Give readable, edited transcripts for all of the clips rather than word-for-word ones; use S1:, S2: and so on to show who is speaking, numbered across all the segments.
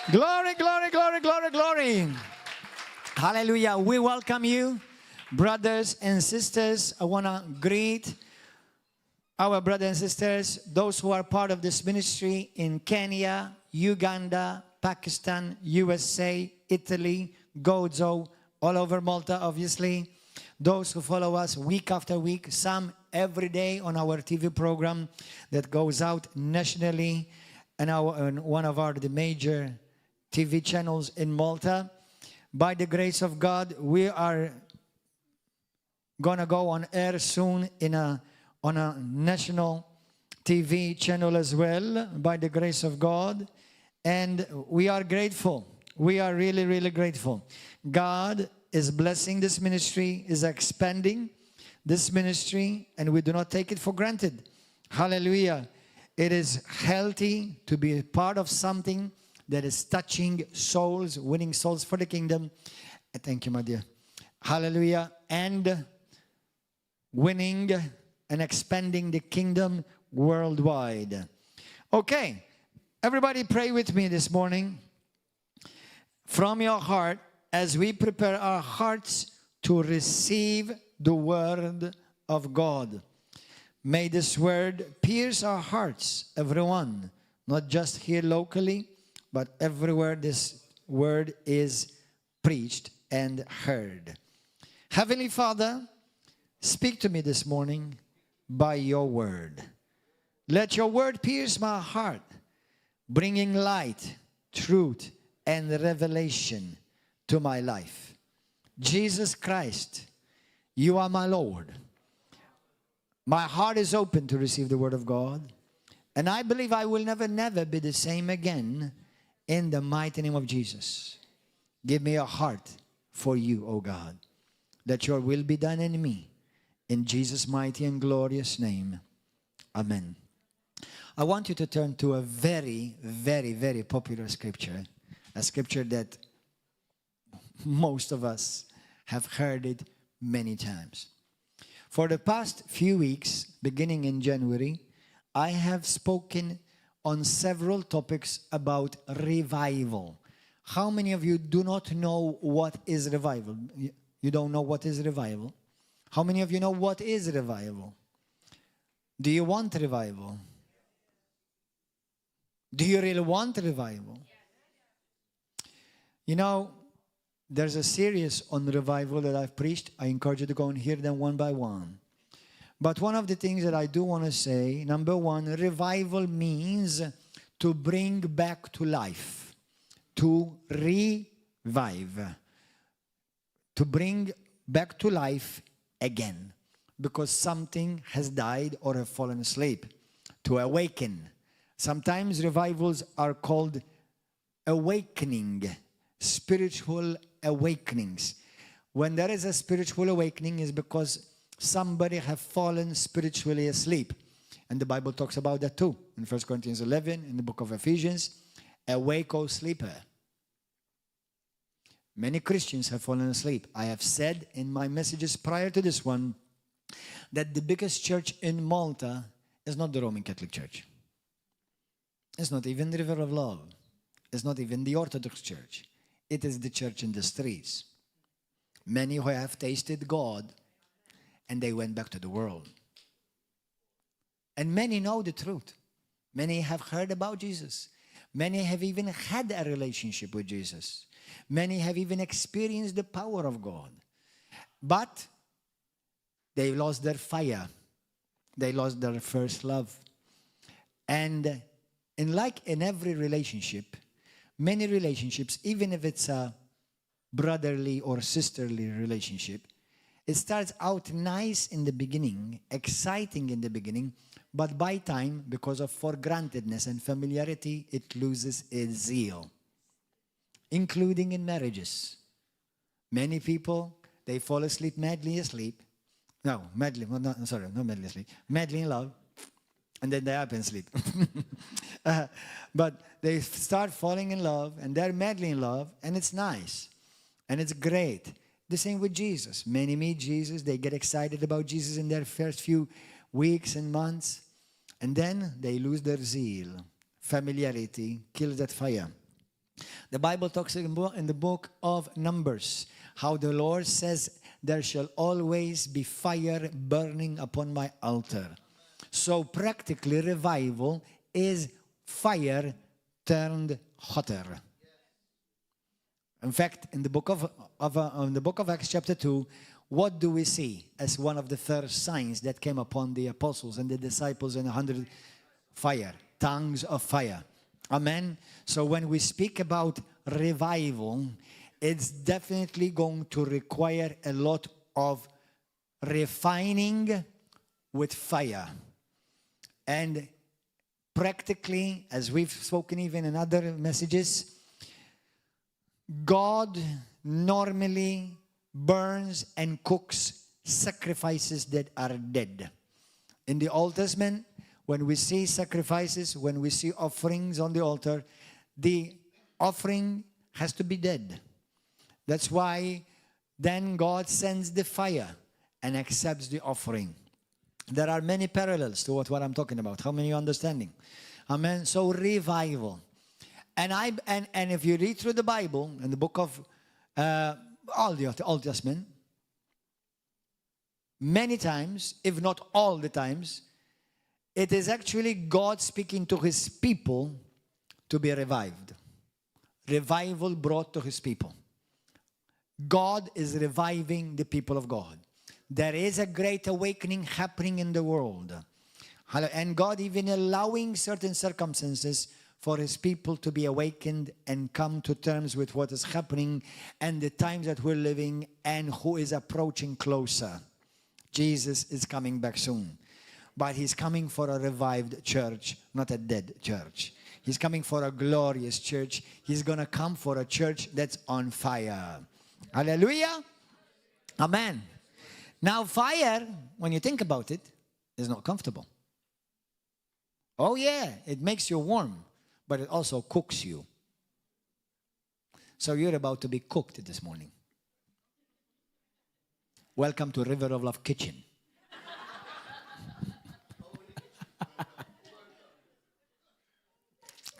S1: Glory, glory, glory, glory, glory. Hallelujah. We welcome you, brothers and sisters. I want to greet our brothers and sisters, those who are part of this ministry in Kenya, Uganda, Pakistan, USA, Italy, Gozo, all over Malta, obviously. Those who follow us week after week, some every day on our TV program that goes out nationally and one of the major TV channels in Malta. By the grace of God, we are going to go on air soon on a national TV channel as well, by the grace of God. And we are grateful. We are really, really grateful. God is blessing this ministry, is expanding this ministry, and we do not take it for granted. Hallelujah. It is healthy to be a part of something that is touching souls, winning souls for the kingdom. Thank you, my dear. Hallelujah. And winning and expanding the kingdom worldwide. Okay. Everybody pray with me this morning from your heart as we prepare our hearts to receive the word of God. May this word pierce our hearts, everyone, not just here locally, but everywhere this word is preached and heard. Heavenly Father, speak to me this morning by your word. Let your word pierce my heart, bringing light, truth, and revelation to my life. Jesus Christ, you are my Lord. My heart is open to receive the word of God, and I believe I will never be the same again. In the mighty name of Jesus, give me a heart for you, O God, that your will be done in me. In Jesus' mighty and glorious name, amen. I want you to turn to a very, very, very popular scripture, a scripture that most of us have heard it many times. For the past few weeks, beginning in January, I have spoken on several topics about revival. How many of you do not know what is revival? You don't know what is revival? How many of you know what is revival? Do you want revival? Do you really want revival? You know, there's a series on revival that I've preached. I encourage you to go and hear them one by one. But one of the things that I do want to say, number one, revival means to bring back to life, to revive, to bring back to life again, because something has died or have fallen asleep, to awaken. Sometimes revivals are called awakening, spiritual awakenings. When there is a spiritual awakening, is because somebody have fallen spiritually asleep. And the Bible talks about that too. In 1 Corinthians 11, in the book of Ephesians, awake, O sleeper. Many Christians have fallen asleep. I have said in my messages prior to this one that the biggest church in Malta is not the Roman Catholic Church. It's not even the River of Love. It's not even the Orthodox Church. It is the church in the streets. Many who have tasted God and they went back to the world. And many know the truth. Many have heard about Jesus. Many have even had a relationship with Jesus. Many have even experienced the power of God. But they lost their fire. They lost their first love. And in every relationship, many relationships, even if it's a brotherly or sisterly relationship, it starts out nice in the beginning, exciting in the beginning, but by time, because of for-grantedness and familiarity, it loses its zeal, including in marriages. Many people, they fall asleep, madly asleep. Madly in love, and then they up and sleep. But they start falling in love, and they're madly in love, and it's nice, and it's great. The same with Jesus. Many meet Jesus. They get excited about Jesus in their first few weeks and months. And then they lose their zeal. Familiarity kills that fire. The Bible talks in the book of Numbers how the Lord says, there shall always be fire burning upon my altar. So practically revival is fire turned hotter. In fact, in the book of Acts chapter 2, what do we see as one of the first signs that came upon the apostles and the disciples and 100 fire, tongues of fire? Amen. So when we speak about revival, it's definitely going to require a lot of refining with fire. And practically, as we've spoken even in other messages, God normally burns and cooks sacrifices that are dead. In the Old Testament, when we see sacrifices, when we see offerings on the altar, the offering has to be dead. That's why then God sends the fire and accepts the offering. There are many parallels to what I'm talking about. How many are understanding? Amen. So revival. And if you read through the Bible, in the book of all the Old Testament, many times, if not all the times, it is actually God speaking to his people to be revived. Revival brought to his people. God is reviving the people of God. There is a great awakening happening in the world. And God even allowing certain circumstances for his people to be awakened and come to terms with what is happening and the times that we're living and who is approaching closer. Jesus is coming back soon. But he's coming for a revived church, not a dead church. He's coming for a glorious church. He's going to come for a church that's on fire. Hallelujah. Amen. Now, fire, when you think about it, is not comfortable. Oh, yeah, it makes you warm, but it also cooks you. So you're about to be cooked this morning. Welcome to River of Love Kitchen.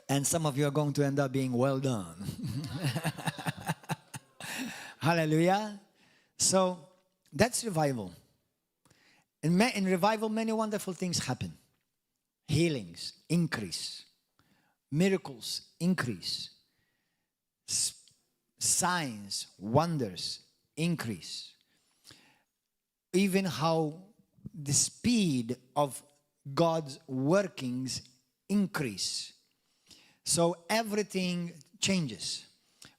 S1: And some of you are going to end up being well done. Hallelujah. So that's revival. In revival, many wonderful things happen. Healings increase. Miracles increase. Signs, wonders increase. Even how the speed of God's workings increase. So everything changes.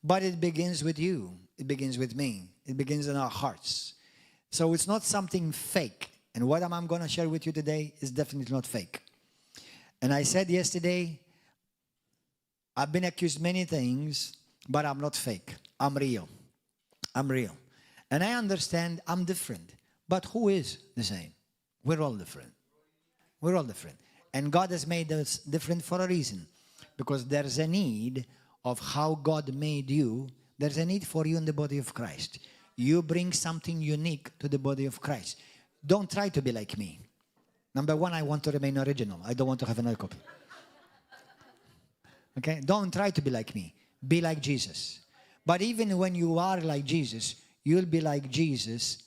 S1: But it begins with you. It begins with me. It begins in our hearts. So it's not something fake. And what I'm going to share with you today is definitely not fake. And I said yesterday, I've been accused many things, but I'm not fake. I'm real. I'm real. And I understand I'm different. But who is the same? We're all different. We're all different. And God has made us different for a reason. Because there's a need of how God made you. There's a need for you in the body of Christ. You bring something unique to the body of Christ. Don't try to be like me. Number one, I want to remain original. I don't want to have another copy. Okay? Don't try to be like me. Be like Jesus. But even when you are like Jesus, you'll be like Jesus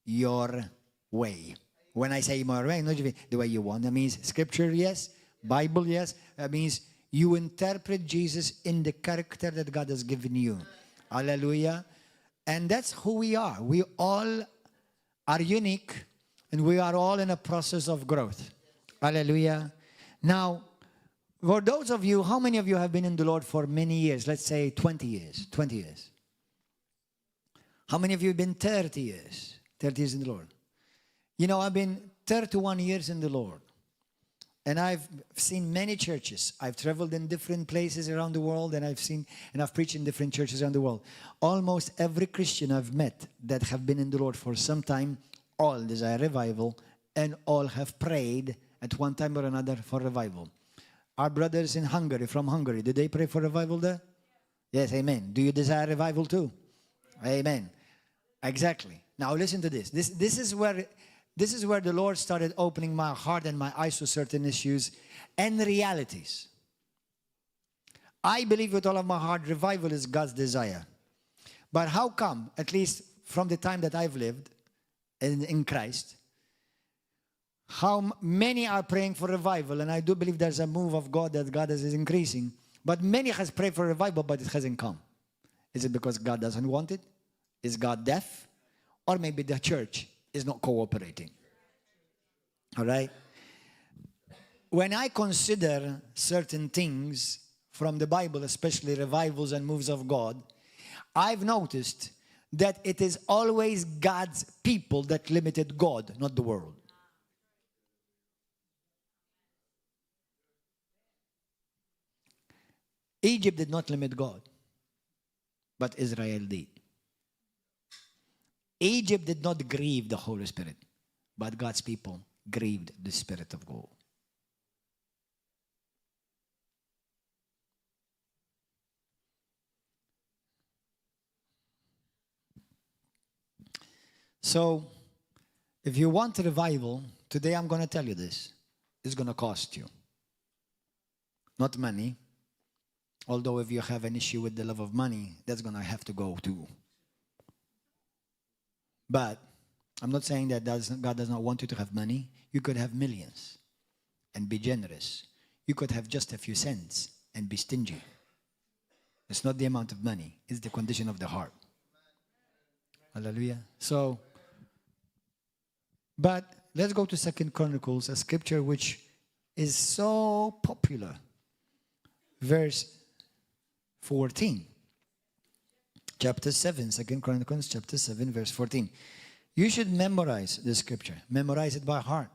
S1: your way. When I say my way, not the way you want. That means scripture, yes. Bible, yes. That means you interpret Jesus in the character that God has given you. Hallelujah. And that's who we are. We all are unique, and we are all in a process of growth. Hallelujah. Now, for those of you, how many of you have been in the Lord for many years? Let's say 20 years. 20 years. How many of you have been 30 years? 30 years in the Lord. You know, I've been 31 years in the Lord. And I've seen many churches. I've traveled in different places around the world, and I've preached in different churches around the world. Almost every Christian I've met that have been in the Lord for some time, all desire revival, and all have prayed at one time or another for revival. Our brothers in Hungary, from Hungary, did they pray for revival there? Yes, amen. Do you desire revival too? Amen. Exactly. Now listen to this. This is where the Lord started opening my heart and my eyes to certain issues and realities. I believe with all of my heart revival is God's desire. But how come, at least from the time that I've lived in Christ, how many are praying for revival? And I do believe there's a move of God that God is increasing. But many has prayed for revival, but it hasn't come. Is it because God doesn't want it? Is God deaf? Or maybe the church is not cooperating. All right? When I consider certain things from the Bible, especially revivals and moves of God, I've noticed that it is always God's people that limited God, not the world. Egypt did not limit God, but Israel did. Egypt did not grieve the Holy Spirit, but God's people grieved the Spirit of God. So, if you want a revival, today I'm going to tell you this. It's going to cost you. Not money. Although if you have an issue with the love of money, that's going to have to go too. But I'm not saying that God does not want you to have money. You could have millions and be generous. You could have just a few cents and be stingy. It's not the amount of money. It's the condition of the heart. Hallelujah. So, but let's go to 2 Chronicles, a scripture which is so popular. Verse 14. Chapter 7, 2 Chronicles chapter 7, verse 14. You should memorize this scripture. Memorize it by heart.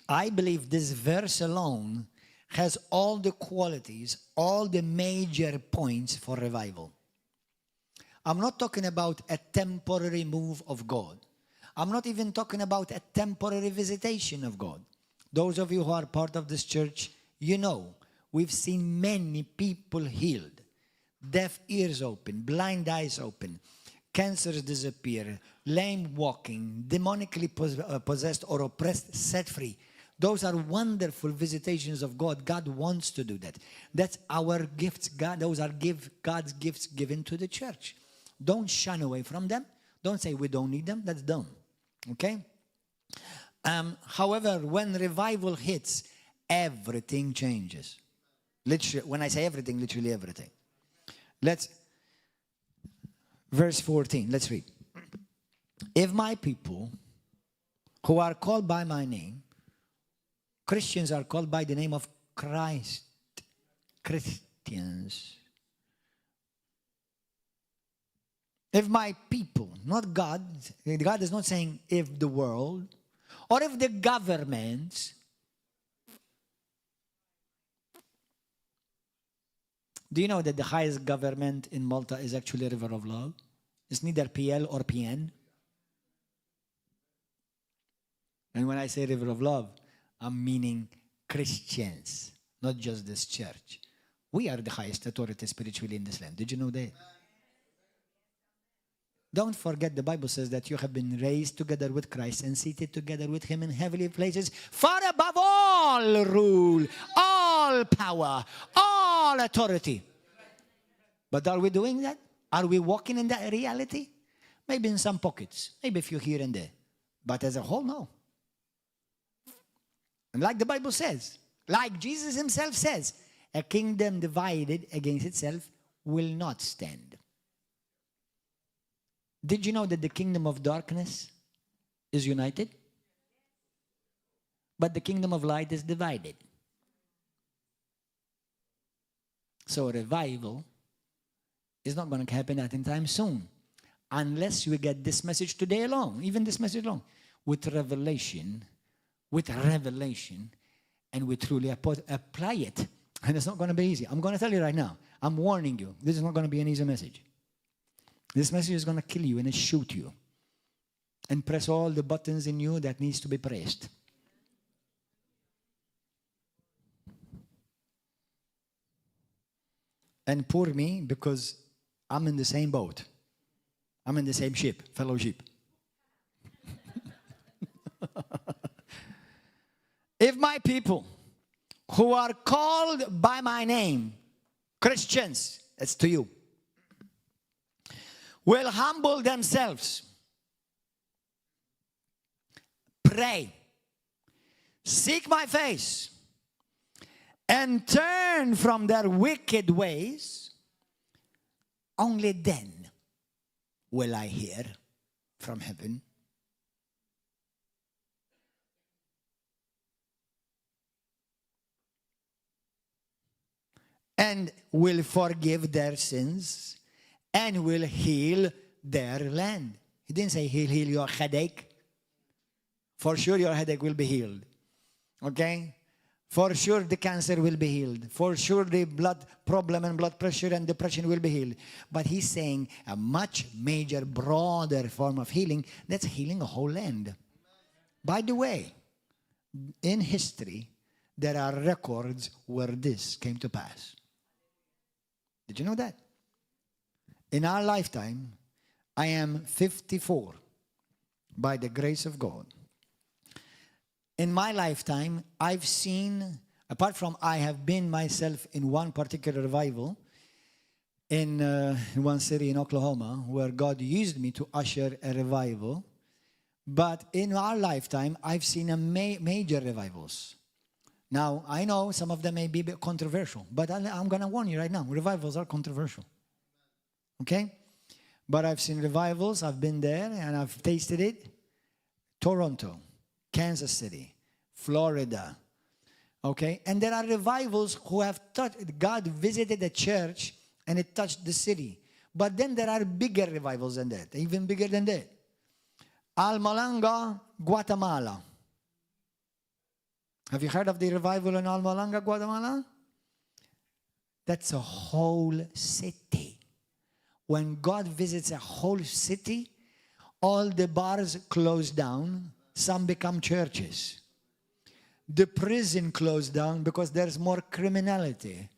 S1: I believe this verse alone has all the qualities, all the major points for revival. I'm not talking about a temporary move of God. I'm not even talking about a temporary visitation of God. Those of you who are part of this church, you know, we've seen many people healed. Deaf ears open, blind eyes open, cancers disappear, lame walking, demonically possessed or oppressed set free. Those are wonderful visitations of God. God wants to do that. That's our gifts. Those are God's gifts given to the church. Don't shun away from them. Don't say we don't need them. That's dumb. Okay? However, when revival hits, everything changes. Literally, when I say everything, literally everything. Verse 14, let's read. If my people who are called by my name, Christians are called by the name of Christ. Christians. If my people, not God, God is not saying if the world, or if the government. Do you know that the highest government in Malta is actually a river of love? It's neither PL or PN. And when I say river of love, I'm meaning Christians, not just this church. We are the highest authority spiritually in this land. Did you know that? Don't forget, the Bible says that you have been raised together with Christ and seated together with Him in heavenly places, far above all rule, all power, all authority. But are we doing that? Are we walking in that reality? Maybe in some pockets, maybe a few here and there. But as a whole, no. And like the Bible says, like Jesus Himself says, a kingdom divided against itself will not stand. Did you know that the kingdom of darkness is united? But the kingdom of light is divided. So revival is not going to happen anytime soon. Unless we get this message today alone, even this message alone, with revelation, and we truly apply it. And it's not going to be easy. I'm going to tell you right now, I'm warning you, this is not going to be an easy message. This message is going to kill you and shoot you and press all the buttons in you that needs to be pressed. And poor me, because I'm in the same boat. I'm in the same ship, fellowship. If my people who are called by my name, Christians, it's to you, will humble themselves, pray, seek my face, and turn from their wicked ways, only then will I hear from heaven and will forgive their sins and will heal their land. He didn't say he'll heal your headache. For sure your headache will be healed. Okay? For sure the cancer will be healed. For sure the blood problem and blood pressure and depression will be healed. But he's saying a much major, broader form of healing, that's healing a whole land. By the way, in history, there are records where this came to pass. Did you know that? In our lifetime, I am 54 by the grace of God. In my lifetime, I've seen, apart from I have been myself in one particular revival in one city in Oklahoma where God used me to usher a revival. But in our lifetime, I've seen a major revivals. Now, I know some of them may be a bit controversial, but I'm going to warn you right now, revivals are controversial. Okay? But I've seen revivals, I've been there, and I've tasted it. Toronto, Kansas City, Florida. Okay? And there are revivals who have touched, God visited a church and it touched the city. But then there are bigger revivals than that, even bigger than that. Almalanga, Guatemala. Have you heard of the revival in Almalanga, Guatemala? That's a whole city. When God visits a whole city, all the bars close down, some become churches. The prison closed down because there's more criminality.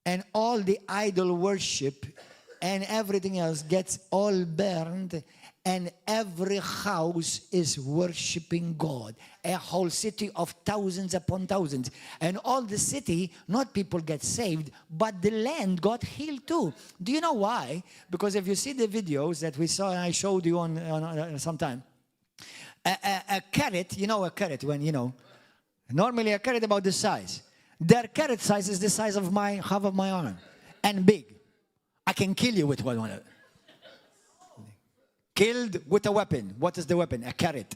S1: And all the idol worship and everything else gets all burned, and every house is worshiping God. A whole city of thousands upon thousands. And all the city, not people get saved, but the land got healed too. Do you know why? Because if you see the videos that we saw and I showed you on sometime, a carrot, you know a carrot when, you know, normally a carrot about this size. Their carrot size is the size of half of my arm. And big. I can kill you with one. Killed with a weapon. What is the weapon? A carrot.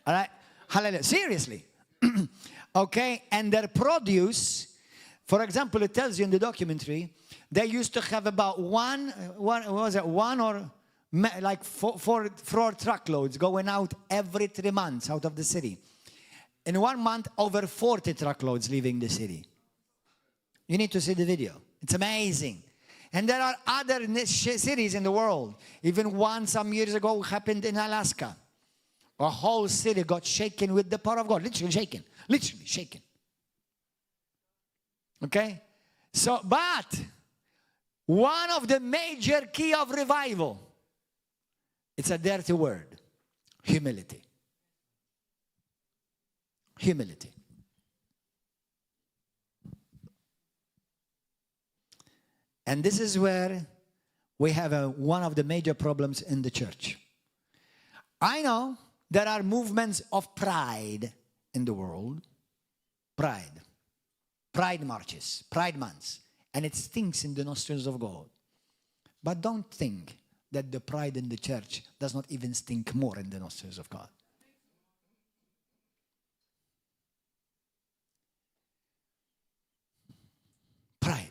S1: All right? Hallelujah. Seriously. Okay? And their produce, for example, it tells you in the documentary, they used to have about one or like four truckloads going out every 3 months out of the city. In 1 month, over 40 truckloads leaving the city. You need to see the video. It's amazing. And there are other cities in the world. Even one some years ago happened in Alaska. A whole city got shaken with the power of God. Literally shaken. Literally shaken. Okay? So, but one of the major key of revival, it's a dirty word. Humility. Humility. And this is where we have one of the major problems in the church. I know there are movements of pride in the world. Pride. Pride marches. Pride months. And it stinks in the nostrils of God. But don't think that the pride in the church does not even stink more in the nostrils of God. Pride.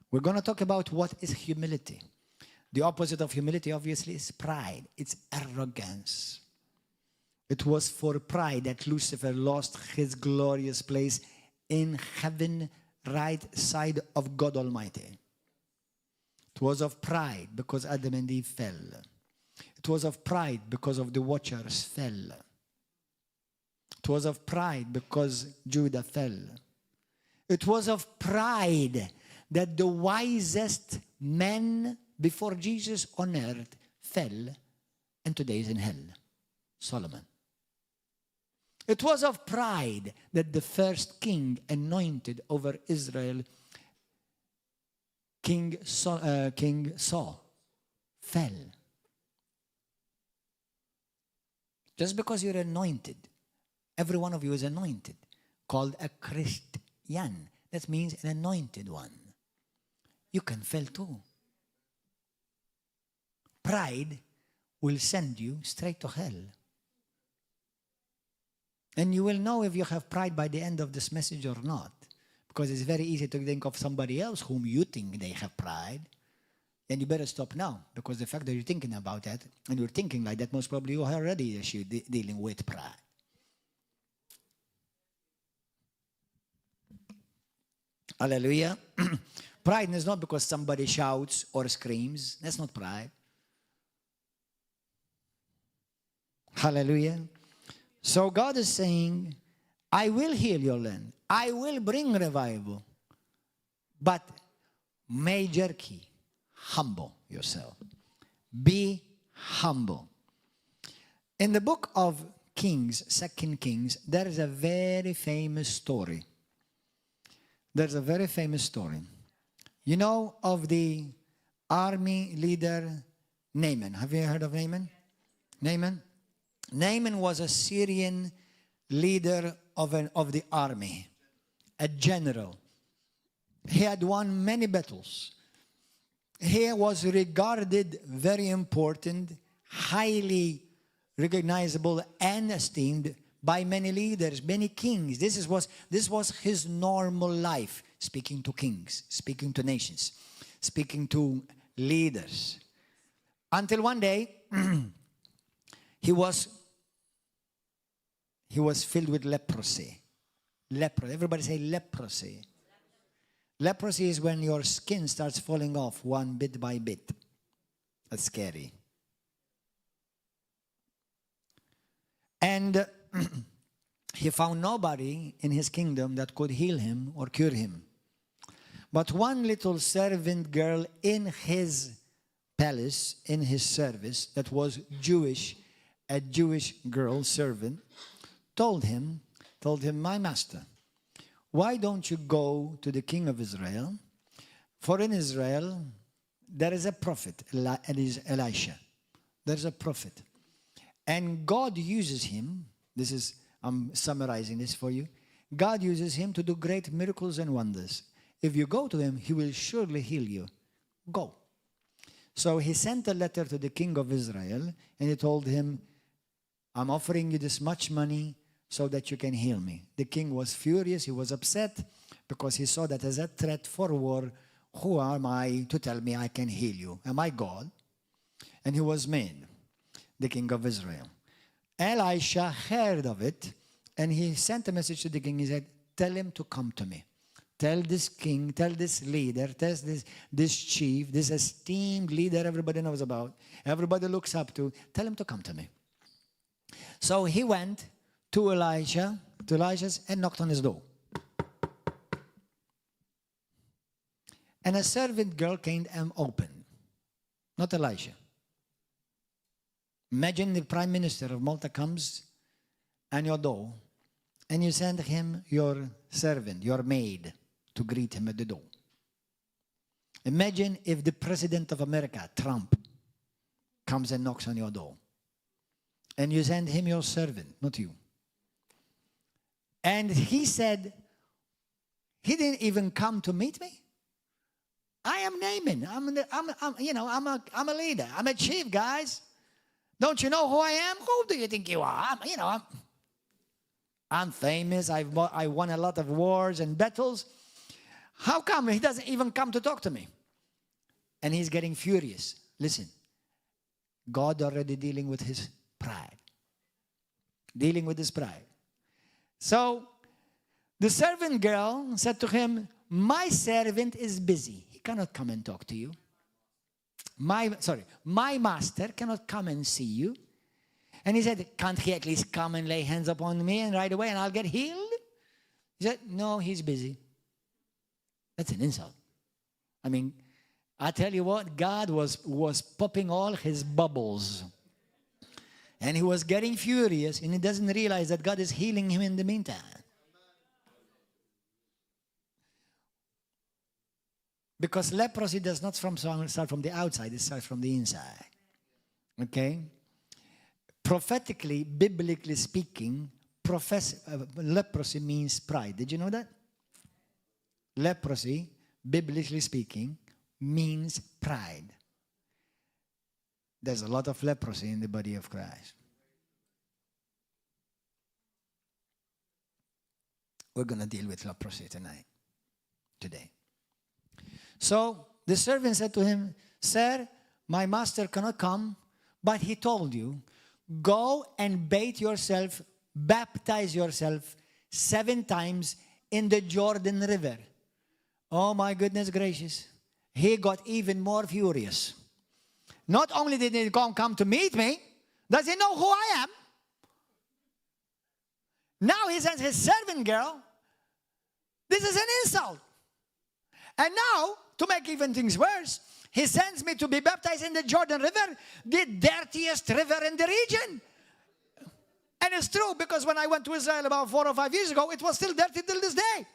S1: We're going to talk about what is humility. The opposite of humility, obviously, is pride. It's arrogance. It was for pride that Lucifer lost his glorious place in heaven, right side of God Almighty. It was of pride because Adam and Eve fell. It was of pride because of the watchers fell. It was of pride because Judah fell. It was of pride that the wisest men before Jesus on earth fell, and today is in hell. Solomon. It was of pride that the first king anointed over Israel, King Saul, fell. Just because you're anointed, every one of you is anointed, called a Christian. That means an anointed one. You can fail too. Pride will send you straight to hell. And you will know if you have pride by the end of this message or not. Because it's very easy to think of somebody else whom you think they have pride. And you better stop now. Because the fact that you're thinking about that, and you're thinking like that, most probably you are already dealing with pride. Hallelujah. Pride is not because somebody shouts or screams. That's not pride. Hallelujah. So God is saying, I will heal your land. I will bring revival. But major key, humble yourself. Be humble. In the book of Kings, 2 Kings, there is a very famous story. There's a very famous story. You know of the army leader Naaman. Have you heard of Naaman? Naaman? Naaman was a Syrian leader of the army, a general. He had won many battles. He was regarded very important, highly recognizable and esteemed by many leaders, many kings. This was his normal life, speaking to kings, speaking to nations, speaking to leaders. Until one day, he was filled with leprosy. Everybody say leprosy. Leprosy is when your skin starts falling off one bit by bit. That's scary. And he found nobody in his kingdom that could heal him or cure him. But one little servant girl in his palace, in his service, that was Jewish, a Jewish girl servant, told him, my master, why don't you go to the king of Israel? For in Israel, there is a prophet, and is Elisha. There's a prophet. And God uses him, I'm summarizing this for you. God uses him to do great miracles and wonders. If you go to him, he will surely heal you. Go. So he sent a letter to the king of Israel, and he told him, I'm offering you this much money so that you can heal me. The king was furious. He was upset because he saw that as a threat for war. Who am I to tell me I can heal you? Am I God? And he was mad, the king of Israel. Elisha heard of it, and he sent a message to the king. He said, tell him to come to me. Tell this king, tell this leader, tell this chief, this esteemed leader everybody knows about, everybody looks up to, tell him to come to me. So he went to Elisha's and knocked on his door. And a servant girl came and opened, not Elisha. Imagine the Prime Minister of Malta comes at your door, and you send him your servant, your maid, to greet him at the door. Imagine if the President of America, Trump, comes and knocks on your door, and you send him your servant, not you. And he said, he didn't even come to meet me. I am Naaman. I'm a leader. I'm a chief, guys. Don't you know who I am? Who do you think you are? I'm famous. I won a lot of wars and battles. How come he doesn't even come to talk to me? And he's getting furious. Listen, God already dealing with his pride. Dealing with his pride. So the servant girl said to him, my servant is busy. He cannot come and talk to you. My master cannot come and see you. And he said, can't he at least come and lay hands upon me and right away and I'll get healed? He said, no, he's busy. That's an insult. I mean, I tell you what, God was popping all his bubbles. And he was getting furious, and he doesn't realize that God is healing him in the meantime. Because leprosy does not start from the outside, it starts from the inside. Okay? Prophetically, biblically speaking, leprosy means pride. Did you know that? Leprosy, biblically speaking, means pride. There's a lot of leprosy in the body of Christ. We're going to deal with leprosy today. So the servant said to him, "Sir, my master cannot come, but he told you, go and baptize yourself 7 times in the Jordan River." Oh my goodness gracious. He got even more furious. Not only did he come to meet me, does he know who I am? Now he sends his servant girl. This is an insult. And now, to make even things worse, he sends me to be baptized in the Jordan River, the dirtiest river in the region. And it's true, because when I went to Israel about 4 or 5 years ago, it was still dirty till this day.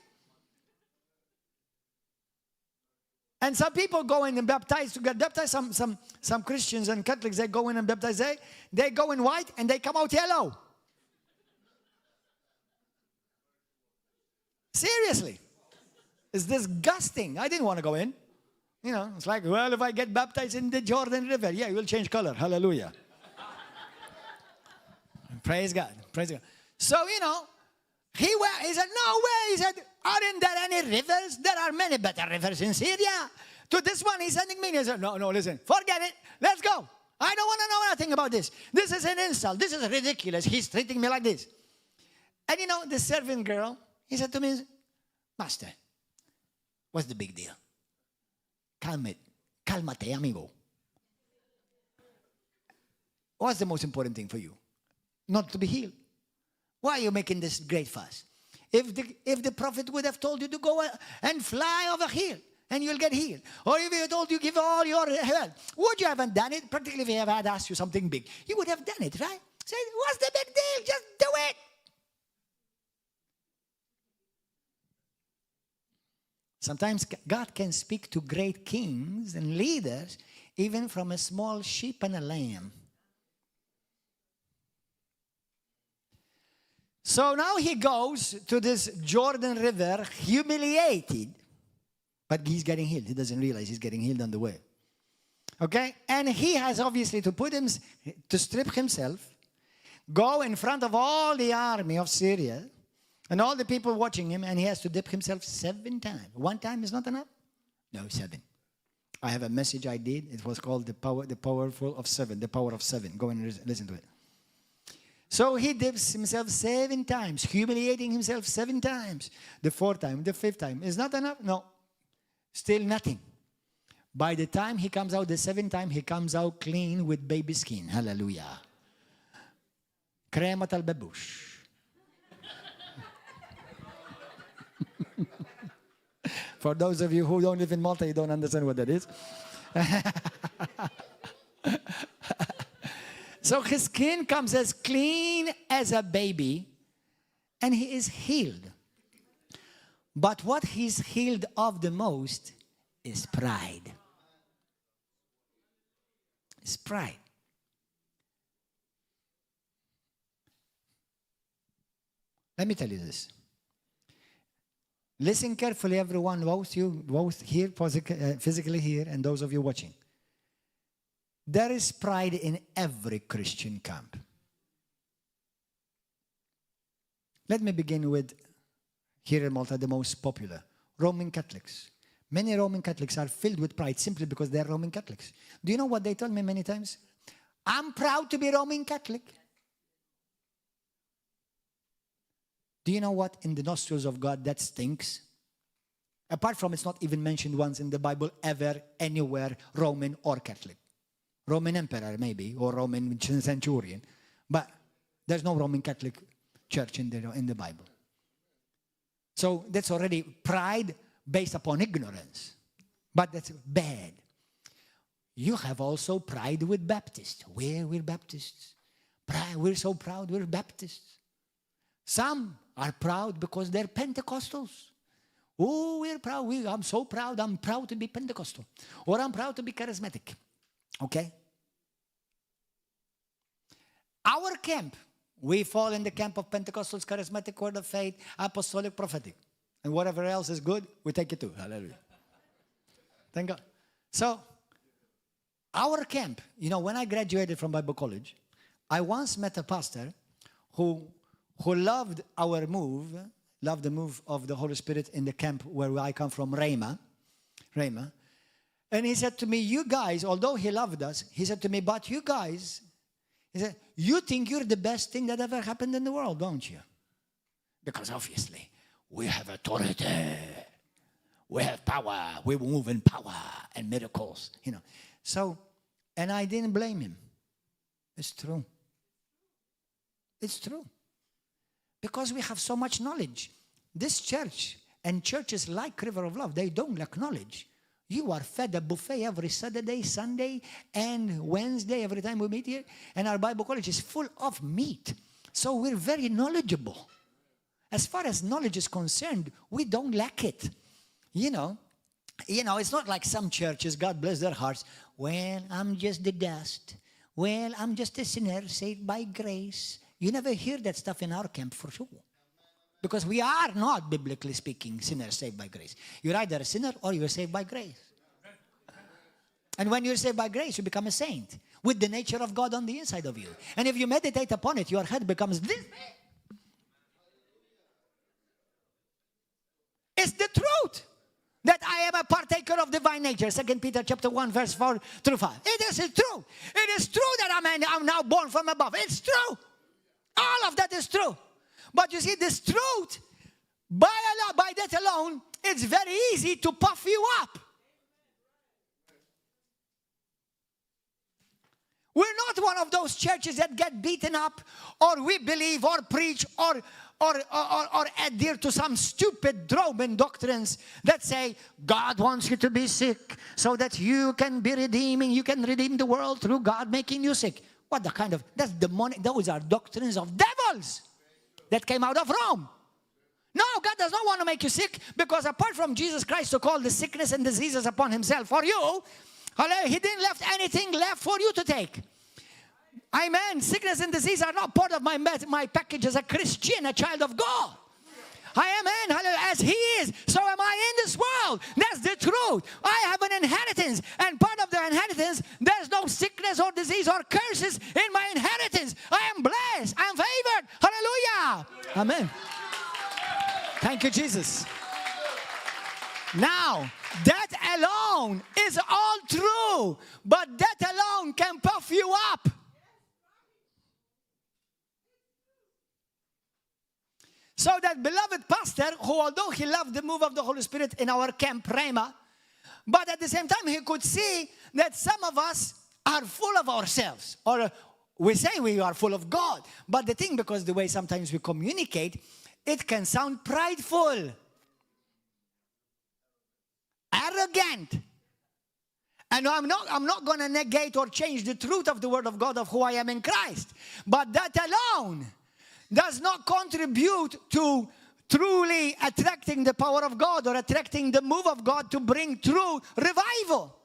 S1: And some people go in and baptize, to get baptized, some Christians and Catholics, they go in and baptize, they go in white and they come out yellow. Seriously. It's disgusting. I didn't want to go in. You know, it's like, well, if I get baptized in the Jordan River, yeah, it will change color. Hallelujah. Praise God. Praise God. So, you know, he said, no way. He said, aren't there any rivers? There are many better rivers in Syria. To this one, he's sending me. He said, no, listen, forget it. Let's go. I don't want to know anything about this. This is an insult. This is ridiculous. He's treating me like this. And you know, the servant girl, he said to me, "Master, what's the big deal? Calmate, amigo. What's the most important thing for you? Not to be healed. Why are you making this great fuss? If the prophet would have told you to go and fly over here and you'll get healed, or if he told you give all your health, would you haven't done it? Practically, if he had asked you something big, you would have done it, right? Say, what's the big deal? Just do it." Sometimes God can speak to great kings and leaders even from a small sheep and a lamb. So now he goes to this Jordan River humiliated, but he's getting healed. He doesn't realize he's getting healed on the way. Okay? And he has obviously to strip himself, go in front of all the army of Syria, and all the people watching him, and he has to dip himself 7 times. 1 time is not enough? No, 7. I have a message I did. It was called the power of 7. Go and listen to it. So he dips himself 7 times, humiliating himself 7 times. The 4th time, the 5th time. Is not enough? No. Still nothing. By the time he comes out the 7th time, he comes out clean with baby skin. Hallelujah. Crema tal-babush. For those of you who don't live in Malta, you don't understand what that is. So his skin comes as clean as a baby, and he is healed. But what he's healed of the most is pride. It's pride. Let me tell you this. Listen carefully, everyone, both here, physically here, and those of you watching. There is pride in every Christian camp. Let me begin with, here in Malta, the most popular, Roman Catholics. Many Roman Catholics are filled with pride simply because they're Roman Catholics. Do you know what they tell me many times? I'm proud to be Roman Catholic. Do you know what? In the nostrils of God, that stinks. Apart from it's not even mentioned once in the Bible ever, anywhere, Roman or Catholic. Roman emperor maybe, or Roman centurion. But there's no Roman Catholic church in the Bible. So that's already pride based upon ignorance. But that's bad. You have also pride with Baptists. We're Baptists. We're so proud, we're Baptists. Some are proud because they're Pentecostals. Oh, we're proud. I'm so proud. I'm proud to be Pentecostal. Or I'm proud to be charismatic. Okay? Our camp, we fall in the camp of Pentecostals, charismatic, word of faith, apostolic, prophetic. And whatever else is good, we take it too. Hallelujah. Thank God. So, our camp, when I graduated from Bible college, I once met a pastor who loved the move of the Holy Spirit in the camp where I come from, Rhema. And he said to me, you guys, although he loved us, he said to me, but you guys, he said, you think you're the best thing that ever happened in the world, don't you? Because obviously, we have authority. We have power. We move in power and miracles, So, and I didn't blame him. It's true. It's true. Because we have so much knowledge. This church and churches like River of Love, they don't lack knowledge. You are fed a buffet every Saturday, Sunday, and Wednesday, every time we meet here. And our Bible college is full of meat. So we're very knowledgeable. As far as knowledge is concerned, we don't lack it. It's not like some churches, God bless their hearts. Well, I'm just the dust. Well, I'm just a sinner saved by grace. You never hear that stuff in our camp for sure. Because we are not, biblically speaking, sinners saved by grace. You're either a sinner or you're saved by grace. And when you're saved by grace, you become a saint with the nature of God on the inside of you. And if you meditate upon it, your head becomes this big. It's the truth that I am a partaker of divine nature. 2 Peter chapter 1, verse 4 through 5. It is true. It is true that I'm now born from above. It's true. All of that is true. But you see, this truth, by that alone, it's very easy to puff you up. We're not one of those churches that get beaten up, or we believe, or preach, or adhere to some stupid Roman doctrines that say, God wants you to be sick so that you can be redeeming, you can redeem the world through God making you sick. What the kind of, that's demonic, those are doctrines of devils that came out of Rome. No, God does not want to make you sick, because apart from Jesus Christ to call the sickness and diseases upon himself for you, he didn't left anything left for you to take. Amen. Sickness and disease are not part of my package as a Christian, a child of God. Amen. As he is, so am I in this world. That's the truth. I have an inheritance, and part of the inheritance, there's no sickness or disease or curses in my inheritance. I am blessed. I'm favored. Hallelujah. Amen. Thank you, Jesus. Now, that alone is all true, but that alone can puff you up. So that beloved pastor, who although he loved the move of the Holy Spirit in our camp, Rhema, but at the same time he could see that some of us are full of ourselves. Or we say we are full of God. But the thing, because the way sometimes we communicate, it can sound prideful, arrogant. And I'm not going to negate or change the truth of the Word of God of who I am in Christ. But that alone does not contribute to truly attracting the power of God or attracting the move of God to bring true revival.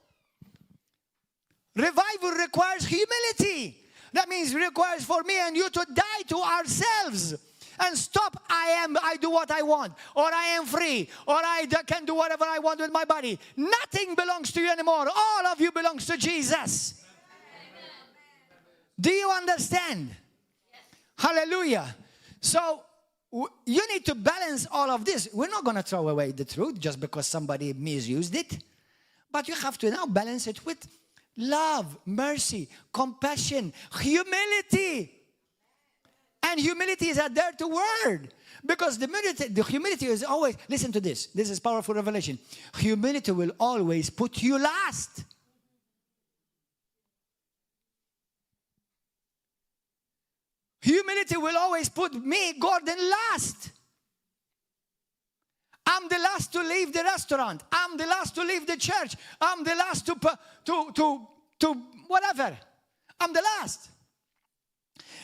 S1: Revival requires humility. That means it requires for me and you to die to ourselves and stop. I do what I want, or I am free, or I can do whatever I want with my body. Nothing belongs to you anymore. All of you belongs to Jesus. Amen. Do you understand? Hallelujah. So you need to balance all of this. We're not going to throw away the truth just because somebody misused it. But you have to now balance it with love, mercy, compassion, humility. And humility is a dirty word. Because the humility is always, listen to this. This is powerful revelation. Humility will always put you last. Humility will always put me, Gordon, last. I'm the last to leave the restaurant. I'm the last to leave the church. I'm the last to whatever. I'm the last.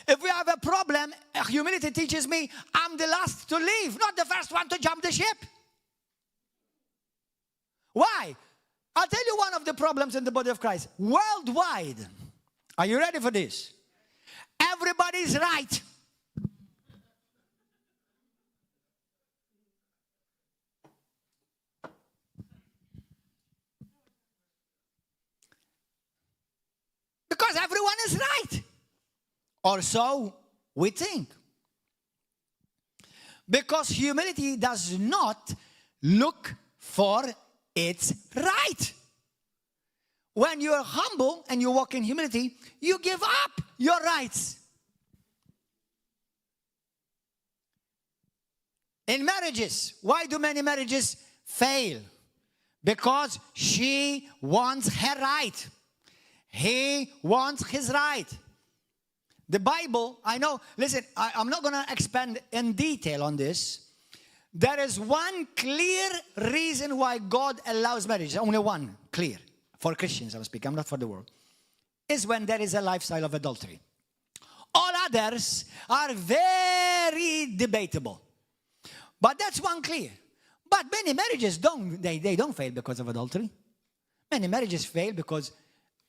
S1: If we have a problem, humility teaches me I'm the last to leave, not the first one to jump the ship. Why? I'll tell you one of the problems in the body of Christ. Worldwide. Are you ready for this? Everybody's right. Because everyone is right. Or so we think. Because humility does not look for its right. When you are humble and you walk in humility, you give up your rights. In marriages, why do many marriages fail? Because she wants her right. He wants his right. The Bible, I know, listen, I'm not going to expand in detail on this. There is one clear reason why God allows marriage. Only one clear. For Christians, I'm speaking, I'm not for the world. Is when there is a lifestyle of adultery. All others are very debatable. But that's one clear. But many marriages they don't fail because of adultery. Many marriages fail because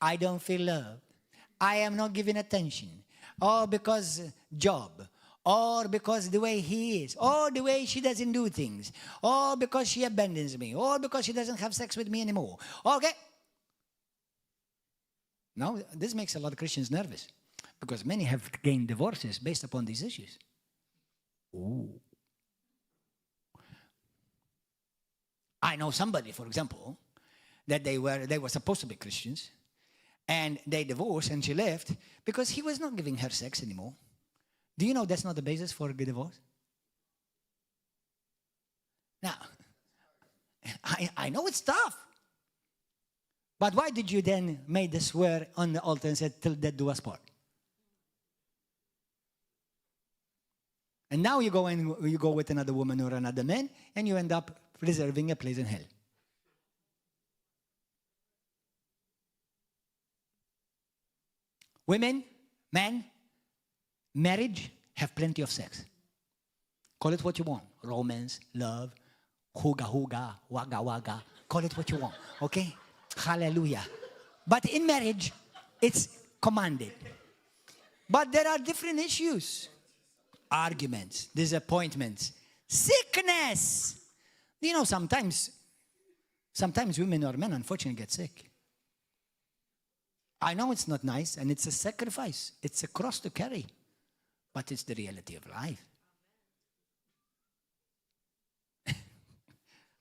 S1: I don't feel loved. I am not given attention. Or because job. Or because the way he is. Or the way she doesn't do things. Or because she abandons me. Or because she doesn't have sex with me anymore. Okay. Now, this makes a lot of Christians nervous. Because many have gained divorces based upon these issues. Ooh. I know somebody, for example, that they were supposed to be Christians. And they divorced and she left because he was not giving her sex anymore. Do you know that's not the basis for a divorce? Now, I know it's tough. But why did you then make the swear on the altar and said, till death do us part? And now you go with another woman or another man and you end up reserving a place in hell. Women, men, marriage, have plenty of sex. Call it what you want. Romance, love, huga, waga. Call it what you want. Okay? Hallelujah. But in marriage, it's commanded. But there are different issues. Arguments, disappointments, sickness. You know, sometimes women or men, unfortunately, get sick. I know it's not nice, and it's a sacrifice. It's a cross to carry. But it's the reality of life.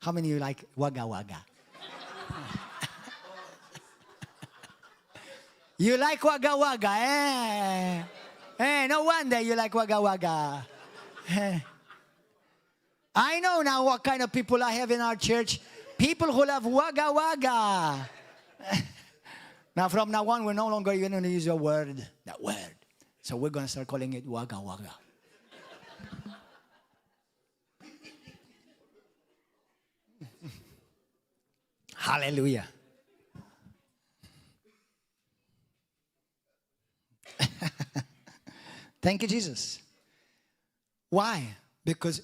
S1: How many of you like waga? You like waga, eh? Eh, no wonder you like waga. I know now what kind of people I have in our church. People who love waga. Now, from now on, we're no longer going to use that word. So we're going to start calling it waga. Hallelujah. Thank you, Jesus. Why? Because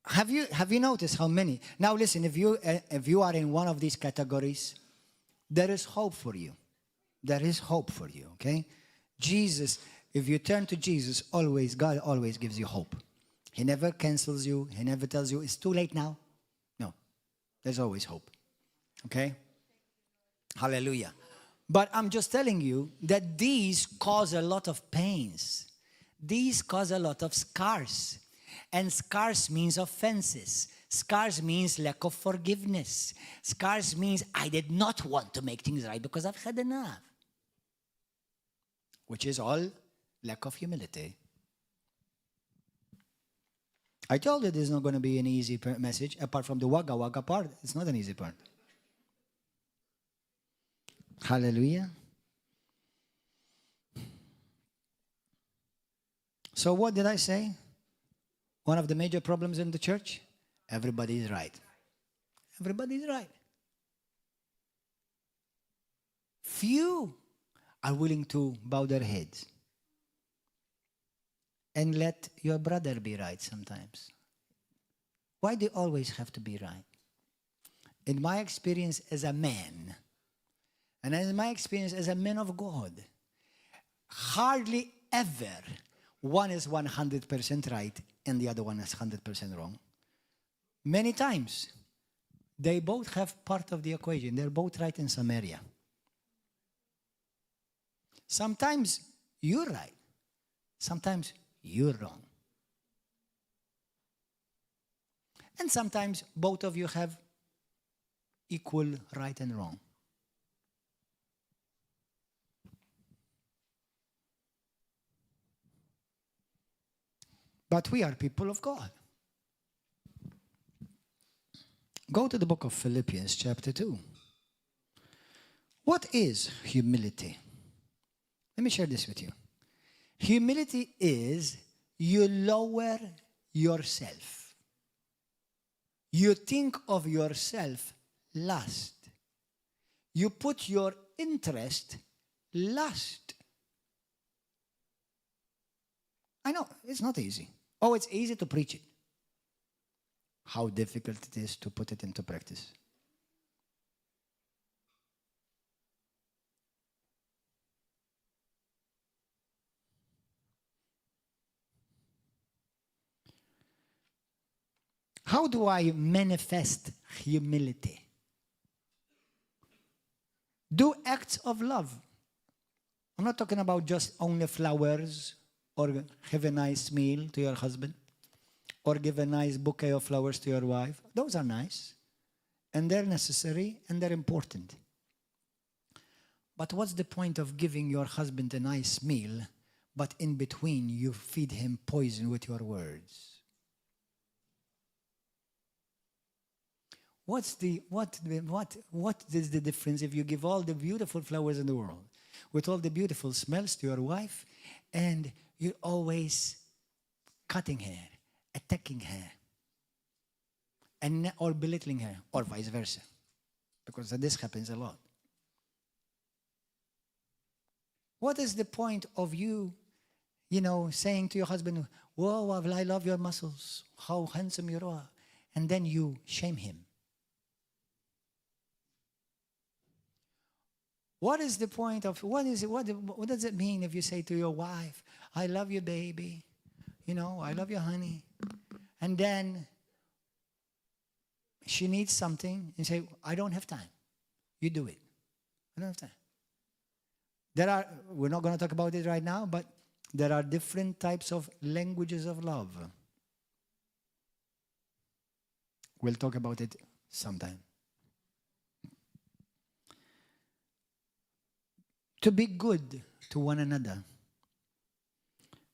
S1: have you noticed how many? Now listen, if you are in one of these categories, there is hope for you. There is hope for you, okay? Jesus, if you turn to Jesus, God always gives you hope. He never cancels you. He never tells you, it's too late now. No, there's always hope, okay? Hallelujah. But I'm just telling you that these cause a lot of pains. These cause a lot of scars. And scars means offenses. Scars means lack of forgiveness. Scars means I did not want to make things right because I've had enough. Which is all lack of humility. I told you there's not going to be an easy message. Apart from the waga part, it's not an easy part. Hallelujah. So what did I say? One of the major problems in the church? Everybody is right. Everybody is right. Few are willing to bow their heads. and let your brother be right sometimes. Why do you always have to be right? In my experience as a man, and in my experience as a man of God, hardly ever one is 100% right and the other one is 100% wrong. Many times, they both have part of the equation. They're both right in some area. Sometimes you're right. Sometimes you're wrong. And sometimes both of you have equal right and wrong. But we are people of God. Go to the book of Philippians, chapter 2. What is humility? Let me share this with you. Humility is you lower yourself. You think of yourself last. You put your interest last. I know, it's not easy. Oh, it's easy to preach it. How difficult it is to put it into practice. How do I manifest humility? Do acts of love. I'm not talking about just only flowers or have a nice meal to your husband or give a nice bouquet of flowers to your wife. Those are nice and they're necessary and they're important. But what's the point of giving your husband a nice meal, but in between you feed him poison with your words? What is the difference if you give all the beautiful flowers in the world with all the beautiful smells to your wife and you're always cutting her, attacking her, and or belittling her, or vice versa? Because this happens a lot. What is the point of you, saying to your husband, "Whoa, I love your muscles, how handsome you are," and then you shame him? What is the point of, what does it mean if you say to your wife, "I love you, baby, I love you, honey," and then she needs something and say, "I don't have time." You do it. I don't have time. We're not going to talk about it right now, but there are different types of languages of love. We'll talk about it sometime. To be good to one another.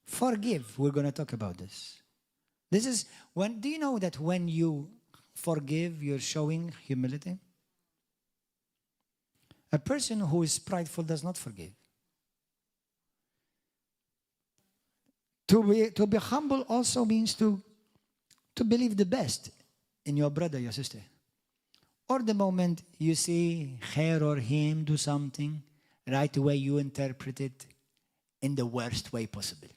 S1: Forgive. We're going to talk about this. Do you know that when you forgive, you're showing humility? A person who is prideful does not forgive. To be humble also means to believe the best in your brother, your sister. Or the moment you see her or him do something, right away you interpret it in the worst way possible.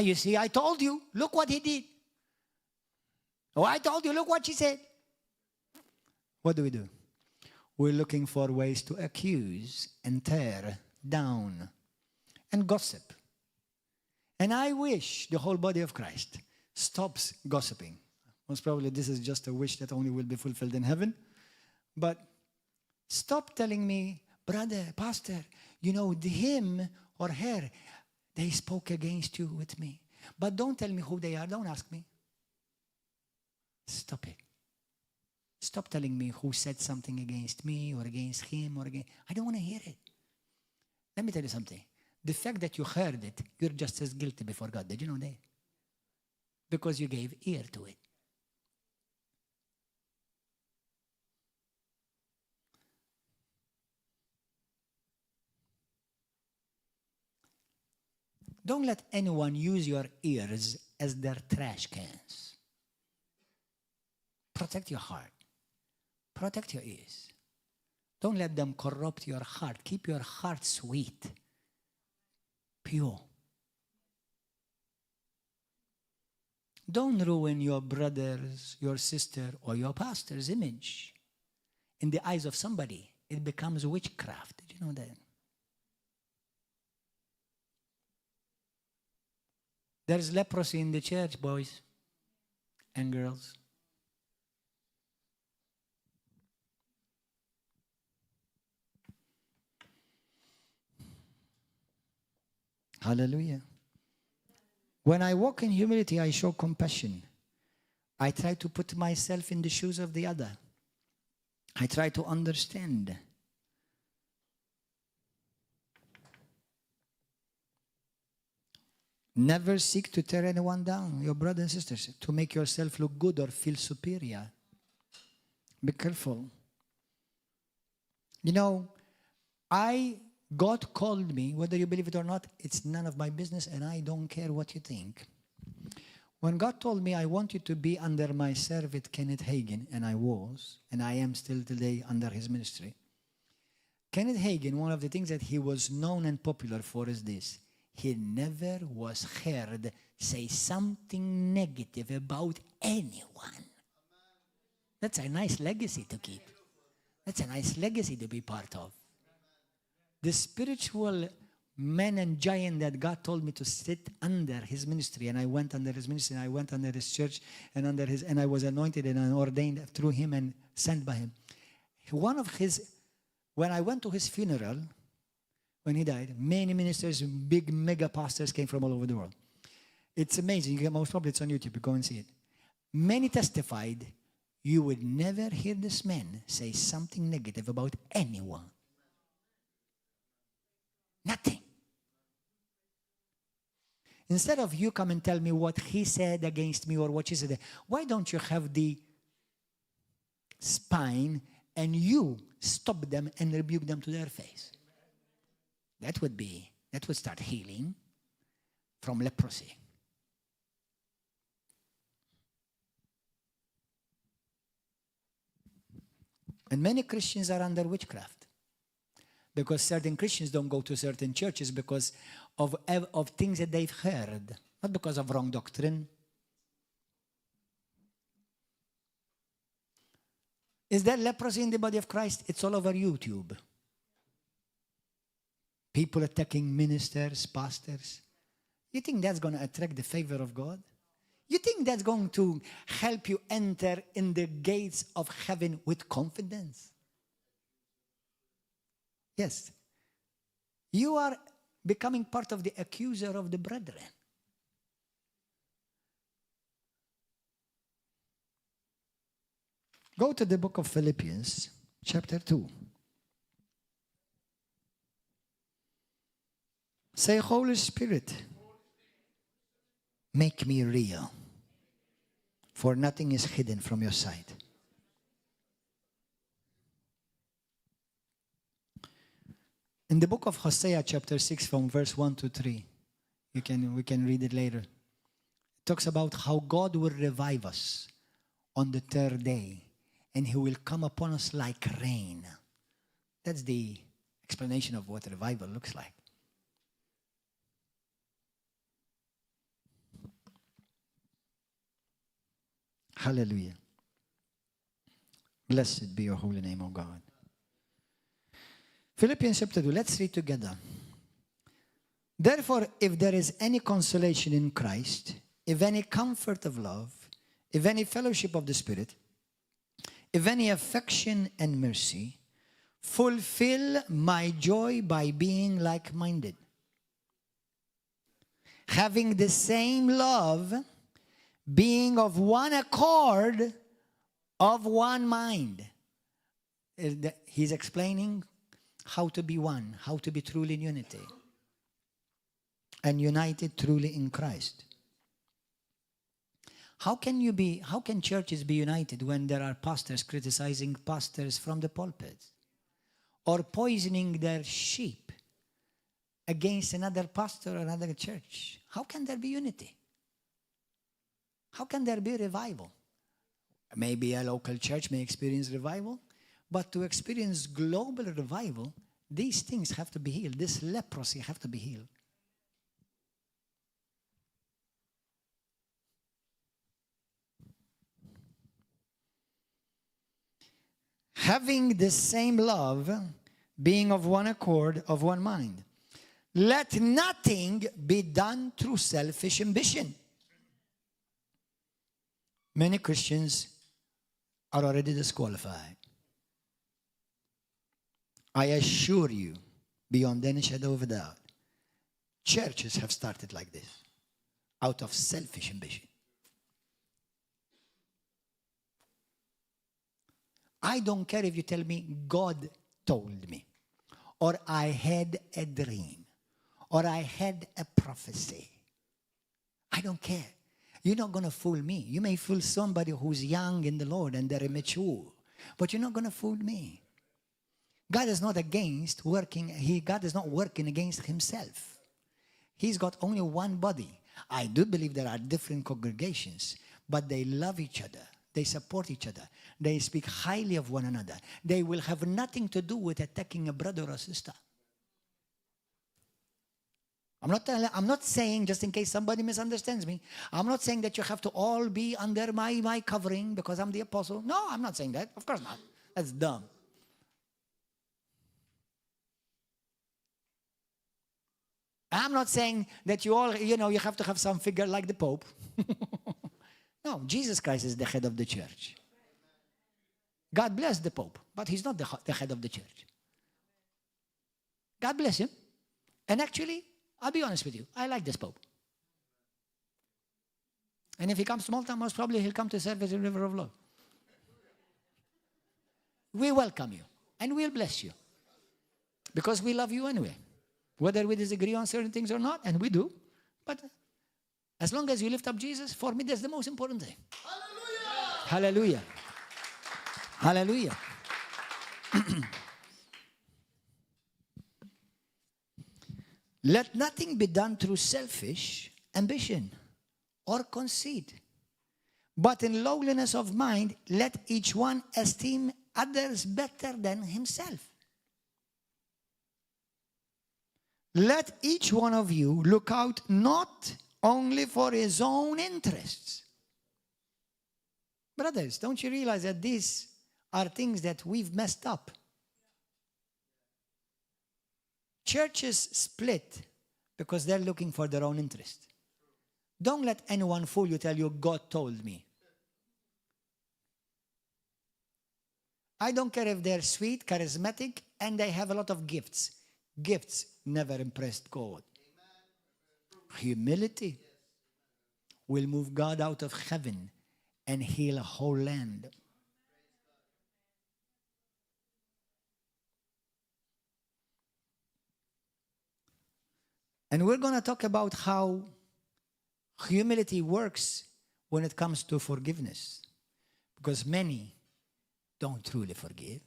S1: You see, I told you, look what he did. Oh, I told you, look what she said. What do? We're looking for ways to accuse and tear down and gossip. And I wish the whole body of Christ stops gossiping. Most probably this is just a wish that only will be fulfilled in heaven. But stop telling me, "Brother, pastor, him or her, they spoke against you with me." But don't tell me who they are. Don't ask me. Stop it. Stop telling me who said something against me or against him or against... I don't want to hear it. Let me tell you something. The fact that you heard it, you're just as guilty before God. Did you know that? Because you gave ear to it. Don't let anyone use your ears as their trash cans. Protect your heart. Protect your ears. Don't let them corrupt your heart. Keep your heart sweet, pure. Don't ruin your brother's, your sister, or your pastor's image. In the eyes of somebody, it becomes witchcraft. Did you know that? There's leprosy in the church, boys and girls. Hallelujah. When I walk in humility, I show compassion. I try to put myself in the shoes of the other. I try to understand. Never seek to tear anyone down, your brothers and sisters, to make yourself look good or feel superior. Be careful. You know, God called me, whether you believe it or not, it's none of my business, and I don't care what you think. When God told me, I want you to be under my servant Kenneth Hagin, and I was, and I am still today under his ministry. Kenneth Hagin, one of the things that he was known and popular for is this. He never was heard say something negative about anyone. That's a nice legacy to keep. That's a nice legacy to be part of. The spiritual man and giant that God told me to sit under his ministry, and I went under his ministry, and I went under his church, and I was anointed and ordained through him and sent by him. When I went to his funeral, when he died, many ministers, big mega pastors came from all over the world. It's amazing. Most probably it's on YouTube. Go and see it. Many testified, you would never hear this man say something negative about anyone. Nothing. Instead of you come and tell me what he said against me or what she said, why don't you have the spine and you stop them and rebuke them to their face? That would start healing from leprosy. And many Christians are under witchcraft because certain Christians don't go to certain churches because of things that they've heard, not because of wrong doctrine. Is there leprosy in the body of Christ? It's all over YouTube. People attacking ministers, pastors. You think that's going to attract the favor of God? You think that's going to help you enter in the gates of heaven with confidence? Yes. You are becoming part of the accuser of the brethren. Go to the book of Philippians, chapter 2. Say, Holy Spirit, make me real, for nothing is hidden from your sight. In the book of Hosea, chapter 6, from verse 1 to 3, we can read it later. It talks about how God will revive us on the third day, and he will come upon us like rain. That's the explanation of what revival looks like. Hallelujah. Blessed be your holy name, O God. Philippians chapter 2, let's read together. Therefore, if there is any consolation in Christ, if any comfort of love, if any fellowship of the Spirit, if any affection and mercy, fulfill my joy by being like-minded, having the same love, being of one accord, of one mind. He's explaining how to be one, how to be truly in unity, and united truly in Christ. How can churches be united when there are pastors criticizing pastors from the pulpit, or poisoning their sheep against another pastor or another church? How can there be unity? How can there be revival? Maybe a local church may experience revival, But to experience global revival, these things have to be healed. This leprosy have to be healed. Having the same love, being of one accord, of one mind. Let nothing be done through selfish ambition. Many Christians are already disqualified. I assure you, beyond any shadow of a doubt, churches have started like this, out of selfish ambition. I don't care if you tell me God told me, or I had a dream, or I had a prophecy. I don't care. You're not going to fool me. You may fool somebody who's young in the Lord and they're immature, but you're not going to fool me. God is not against working. God is not working against himself. He's got only one body. I do believe there are different congregations, but they love each other. They support each other. They speak highly of one another. They will have nothing to do with attacking a brother or sister. I'm not saying, just in case somebody misunderstands me, I'm not saying that you have to all be under my covering because I'm the apostle. No, I'm not saying that. Of course not. That's dumb. I'm not saying that you all, you have to have some figure like the Pope. No, Jesus Christ is the head of the church. God bless the Pope, but he's not the head of the church. God bless him. And actually, I'll be honest with you, I like this Pope. And if he comes to Malta, most probably he'll come to service in River of Love. We welcome you, and we'll bless you. Because we love you anyway. Whether we disagree on certain things or not, and we do, but as long as you lift up Jesus, for me, that's the most important thing. Hallelujah. Hallelujah. Hallelujah. Let nothing be done through selfish ambition or conceit, but in lowliness of mind, let each one esteem others better than himself. Let each one of you look out not only for his own interests. Brothers, don't you realize that these are things that we've messed up? Churches split because they're looking for their own interest. Don't let anyone fool you, tell you, God told me. I don't care if they're sweet, charismatic, and they have a lot of gifts. Gifts never impressed God. Humility will move God out of heaven and heal a whole land. And we're going to talk about how humility works when it comes to forgiveness. Because many don't truly forgive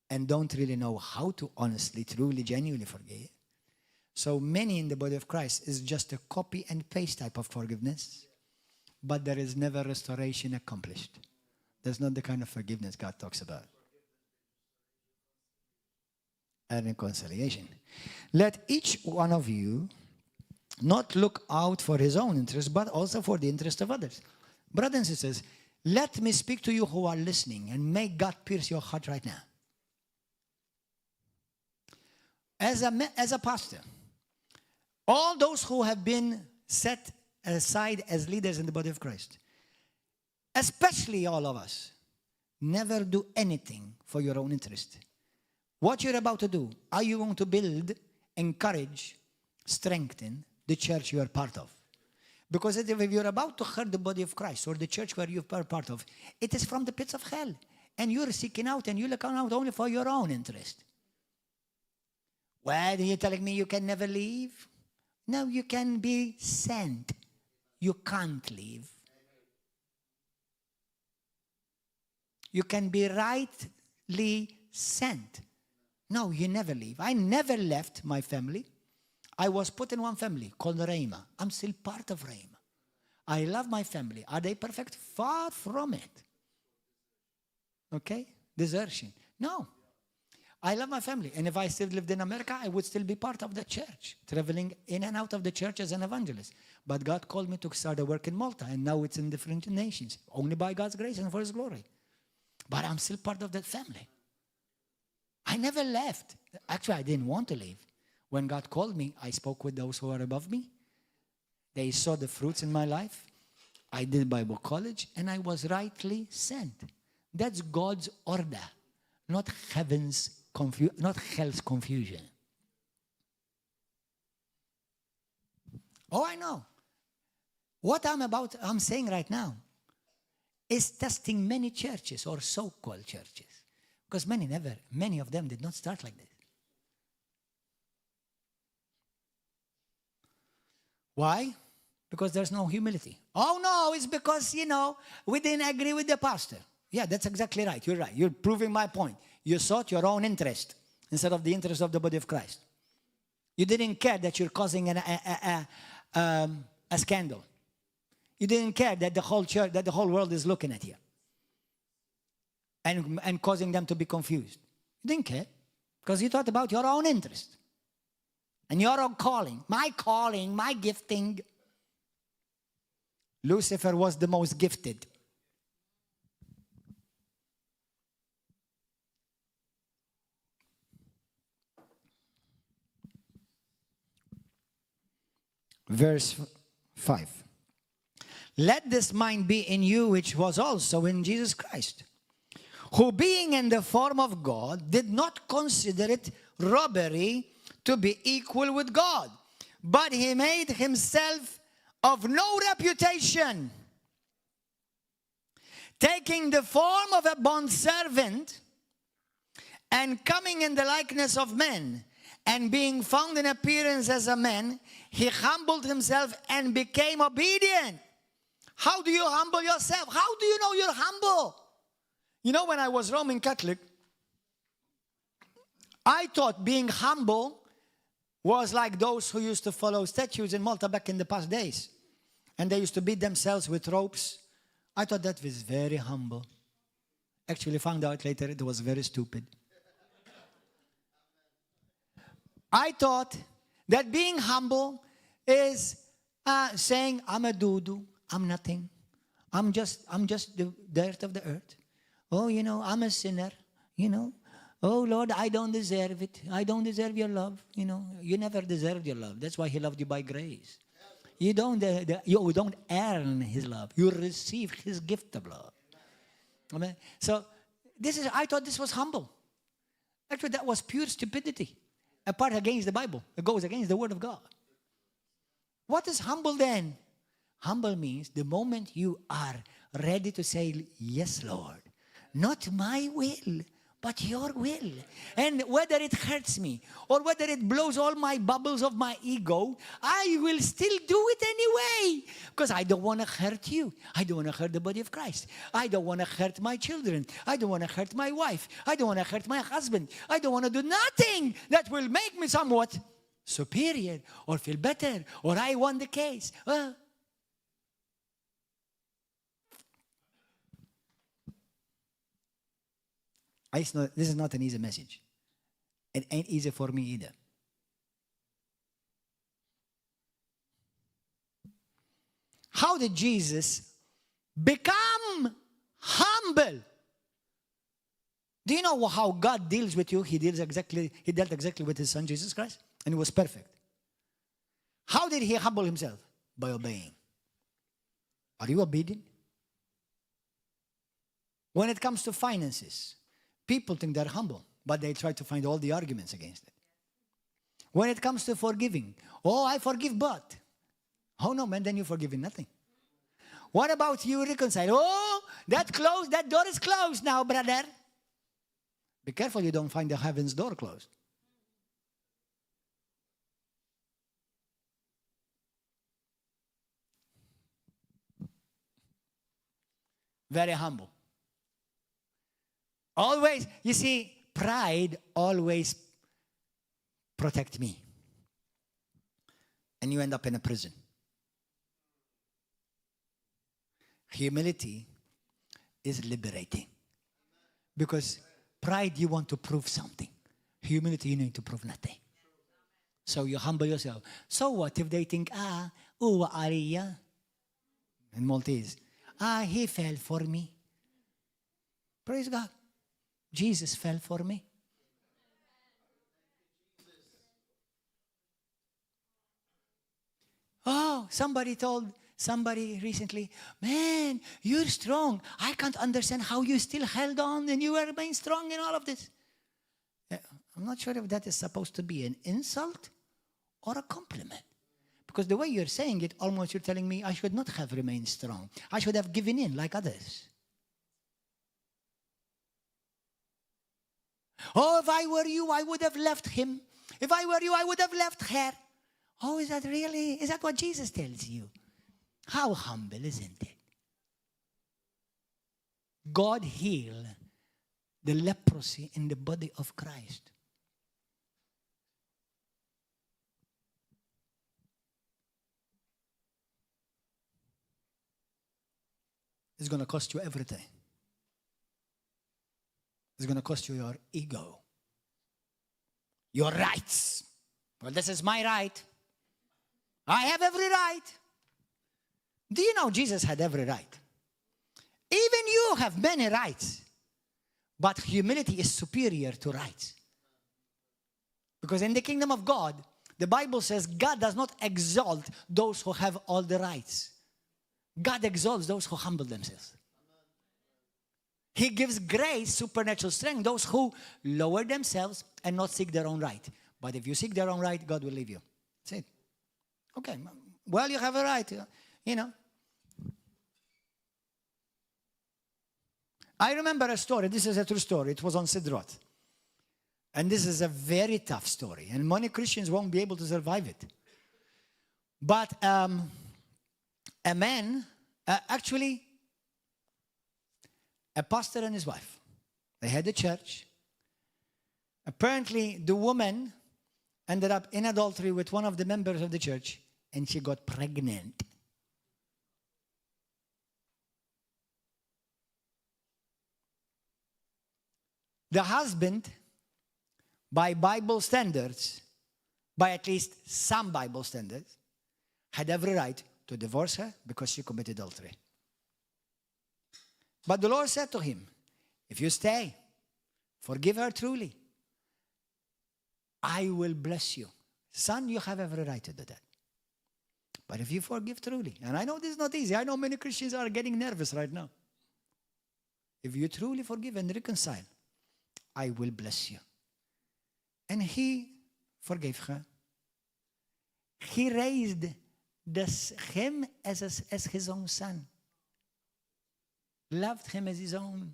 S1: and don't really know how to honestly, truly, genuinely forgive. So many in the body of Christ is just a copy and paste type of forgiveness, but there is never restoration accomplished. That's not the kind of forgiveness God talks about. And reconciliation. Let each one of you not look out for his own interest, but also for the interest of others. Brothers and sisters, let me speak to you who are listening, and may God pierce your heart right now. As a pastor, all those who have been set aside as leaders in the body of Christ, especially all of us, never do anything for your own interest. What you're about to do, are you going to build, encourage, strengthen the church you are part of? Because if you're about to hurt the body of Christ or the church where you are part of, it is from the pits of hell. And you're seeking out and you're looking out only for your own interest. Well, you're telling me you can never leave? No, you can be sent. You can't leave. You can be rightly sent. No, you never leave. I never left my family. I was put in one family called Rhema. I'm still part of Rhema. I love my family. Are they perfect? Far from it. Okay? desertion. No. I love my family. And if I still lived in America, I would still be part of the church, traveling in and out of the church as an evangelist. But God called me to start a work in Malta, and now it's in different nations, only by God's grace and for His glory. But I'm still part of that family. I never left. Actually, I didn't want to leave. When God called me, I spoke with those who are above me. They saw the fruits in my life. I did Bible college, and I was rightly sent. That's God's order, not not hell's confusion. Oh, I know. What I'm saying right now is testing many churches or so-called churches. Because many of them did not start like this. Why? Because there's no humility. Oh no, it's because, we didn't agree with the pastor. Yeah, that's exactly right. You're right. You're proving my point. You sought your own interest instead of the interest of the body of Christ. You didn't care that you're causing a scandal. You didn't care that the whole church, that the whole world is looking at you and causing them to be confused. You didn't care because you thought about your own interest and your own calling, my gifting. Lucifer was the most gifted. Verse 5. Let this mind be in you which was also in Jesus Christ, who being in the form of God did not consider it robbery to be equal with God, but he made himself of no reputation, taking the form of a bondservant and coming in the likeness of men, and being found in appearance as a man, he humbled himself and became obedient. How do you humble yourself? How do you know you're humble? When I was Roman Catholic, I thought being humble was like those who used to follow statues in Malta back in the past days. And they used to beat themselves with ropes. I thought that was very humble. Actually found out later it was very stupid. I thought that being humble is saying, I'm a doo-doo, I'm nothing. I'm just the dirt of the earth. Oh, I'm a sinner, Oh, Lord, I don't deserve it. I don't deserve your love. You never deserved your love. That's why he loved you by grace. You don't earn his love. You receive his gift of love. Amen. So I thought this was humble. Actually, that was pure stupidity. A part against the Bible. It goes against the Word of God. What is humble then? Humble means the moment you are ready to say, yes, Lord, not my will, but your will. And whether it hurts me or whether it blows all my bubbles of my ego, I will still do it anyway. Because I don't want to hurt you. I don't want to hurt the body of Christ. I don't want to hurt my children. I don't want to hurt my wife. I don't want to hurt my husband. I don't want to do nothing that will make me somewhat superior or feel better or I won the case. This is not an easy message. It ain't easy for me either. How did Jesus become humble? Do you know how God deals with you? He dealt exactly with his son Jesus Christ, and he was perfect. How did he humble himself? By obeying. Are you obedient? When it comes to finances, people think they're humble, but they try to find all the arguments against it. When it comes to forgiving, I forgive, but. Oh no, man, then you're forgiving nothing. What about you reconcile? That door is closed now, brother. Be careful you don't find the heaven's door closed. Very humble. Always, you see, pride always protect me. And you end up in a prison. Humility is liberating. Because pride, you want to prove something. Humility, you need to prove nothing. So you humble yourself. So what if they think, uwa ariya? In Maltese, he fell for me. Praise God. Jesus fell for me. Oh, somebody told somebody recently, man, you're strong. I can't understand how you still held on and you were being strong in all of this. I'm not sure if that is supposed to be an insult or a compliment. Because the way you're saying it, almost you're telling me I should not have remained strong. I should have given in like others. Oh, if I were you, I would have left him. If I were you, I would have left her. Oh, is that what Jesus tells you? How humble, isn't it? God healed the leprosy in the body of Christ. It's going to cost you everything. It's going to cost you your ego, your rights. Well, this is my right. I have every right. Do you know Jesus had every right? Even you have many rights. But humility is superior to rights. Because in the kingdom of God, the Bible says God does not exalt those who have all the rights. God exalts those who humble themselves. He gives grace, supernatural strength, those who lower themselves and not seek their own right. But if you seek their own right, God will leave you. That's it. Okay, well, you have a right, you know. I remember a story. This is a true story. It was on Sidrot. And this is a very tough story. And many Christians won't be able to survive it. But a man, actually, a pastor and his wife, they had a church. Apparently, the woman ended up in adultery with one of the members of the church, and she got pregnant. The husband, by Bible standards, by at least some Bible standards, had every right to divorce her because she committed adultery. But the Lord said to him, if you stay, forgive her truly, I will bless you. Son, you have every right to do that. But if you forgive truly, and I know this is not easy. I know many Christians are getting nervous right now. If you truly forgive and reconcile, I will bless you. And he forgave her. He raised him as his own son. Loved him as his own.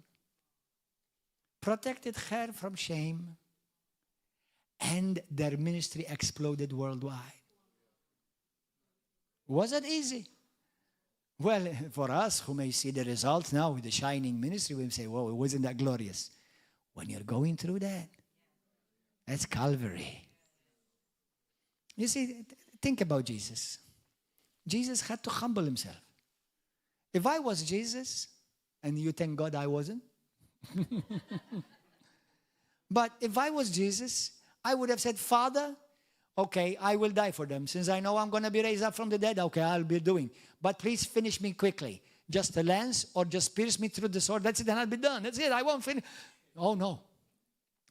S1: Protected her from shame. And their ministry exploded worldwide. Was it easy? Well, for us who may see the results now with the shining ministry, we say, whoa, wasn't that glorious? When you're going through that, that's Calvary. You see, think about Jesus. Jesus had to humble himself. If I was Jesus, and you thank God I wasn't. But if I was Jesus, I would have said, Father, okay, I will die for them. Since I know I'm going to be raised up from the dead, okay, I'll be doing. But please finish me quickly. Just a lance or just pierce me through the sword. That's it, and I'll be done. That's it, I won't finish. Oh, no.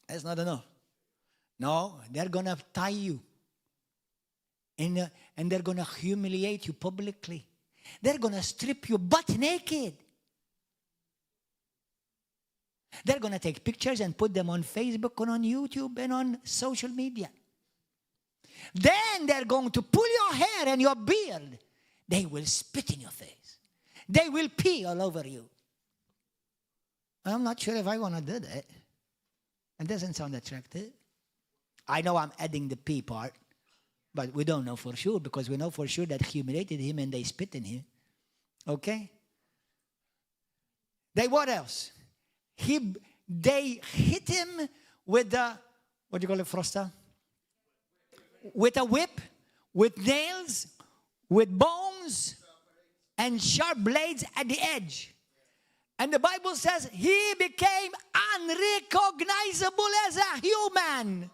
S1: That's not enough. No, they're going to tie you. And they're going to humiliate you publicly. They're going to strip you butt naked. They're going to take pictures and put them on Facebook and on YouTube and on social media. Then they're going to pull your hair and your beard. They will spit in your face. They will pee all over you. I'm not sure if I want to do that. It doesn't sound attractive. I know I'm adding the pee part, but we don't know for sure because we know for sure that humiliated him and they spit in him. Okay? What else? They hit him with a, what do you call it, frosta? With a whip, with nails, with bones, and sharp blades at the edge. And the Bible says he became unrecognizable as a human.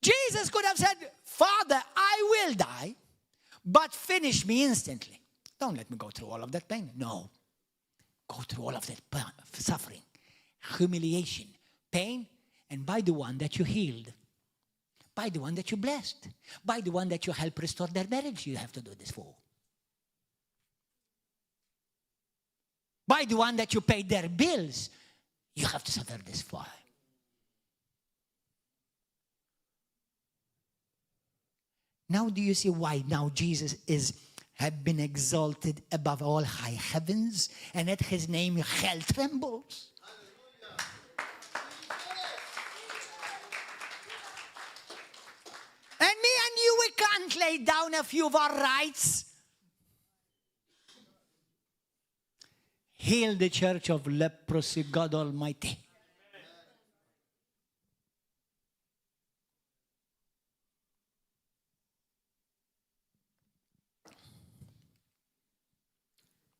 S1: Jesus could have said, Father, I will die, but finish me instantly. Don't let me go through all of that pain. No. Go through all of that suffering, humiliation, pain, and by the one that you healed, by the one that you blessed, by the one that you helped restore their marriage, you have to do this for. By the one that you paid their bills, you have to suffer this for. Now do you see why now Jesus have been exalted above all high heavens, and at his name hell trembles? And me and you, we can't lay down a few of our rights. Heal the church of leprosy, God Almighty.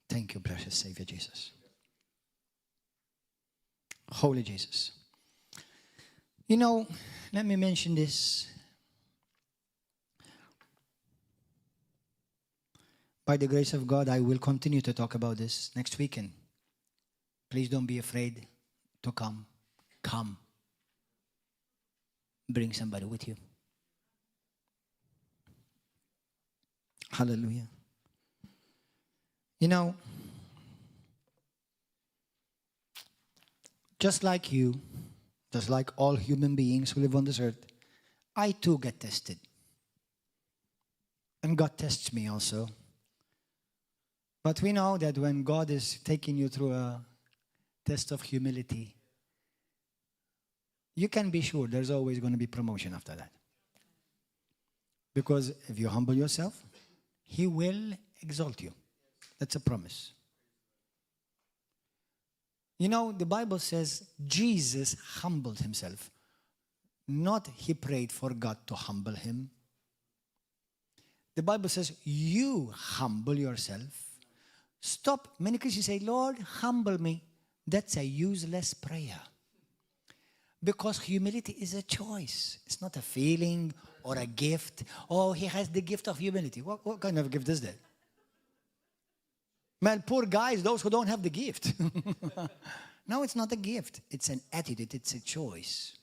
S1: Thank you, precious Savior Jesus. Holy Jesus. You know, let me mention this. By the grace of God, I will continue to talk about this next weekend. Please don't be afraid to come. Come. Bring somebody with you. Hallelujah. You know, just like you, just like all human beings who live on this earth, I too get tested. And God tests me also. But we know that when God is taking you through a test of humility, you can be sure there's always going to be promotion after that. Because if you humble yourself, He will exalt you. That's a promise. You know, the Bible says Jesus humbled himself. Not he prayed for God to humble him. The Bible says you humble yourself. Stop. Many Christians say, Lord, humble me. That's a useless prayer. Because humility is a choice. It's not a feeling or a gift. Oh, he has the gift of humility. What kind of gift is that? Man, poor guys, those who don't have the gift. No, it's not a gift. It's an attitude. It's a choice.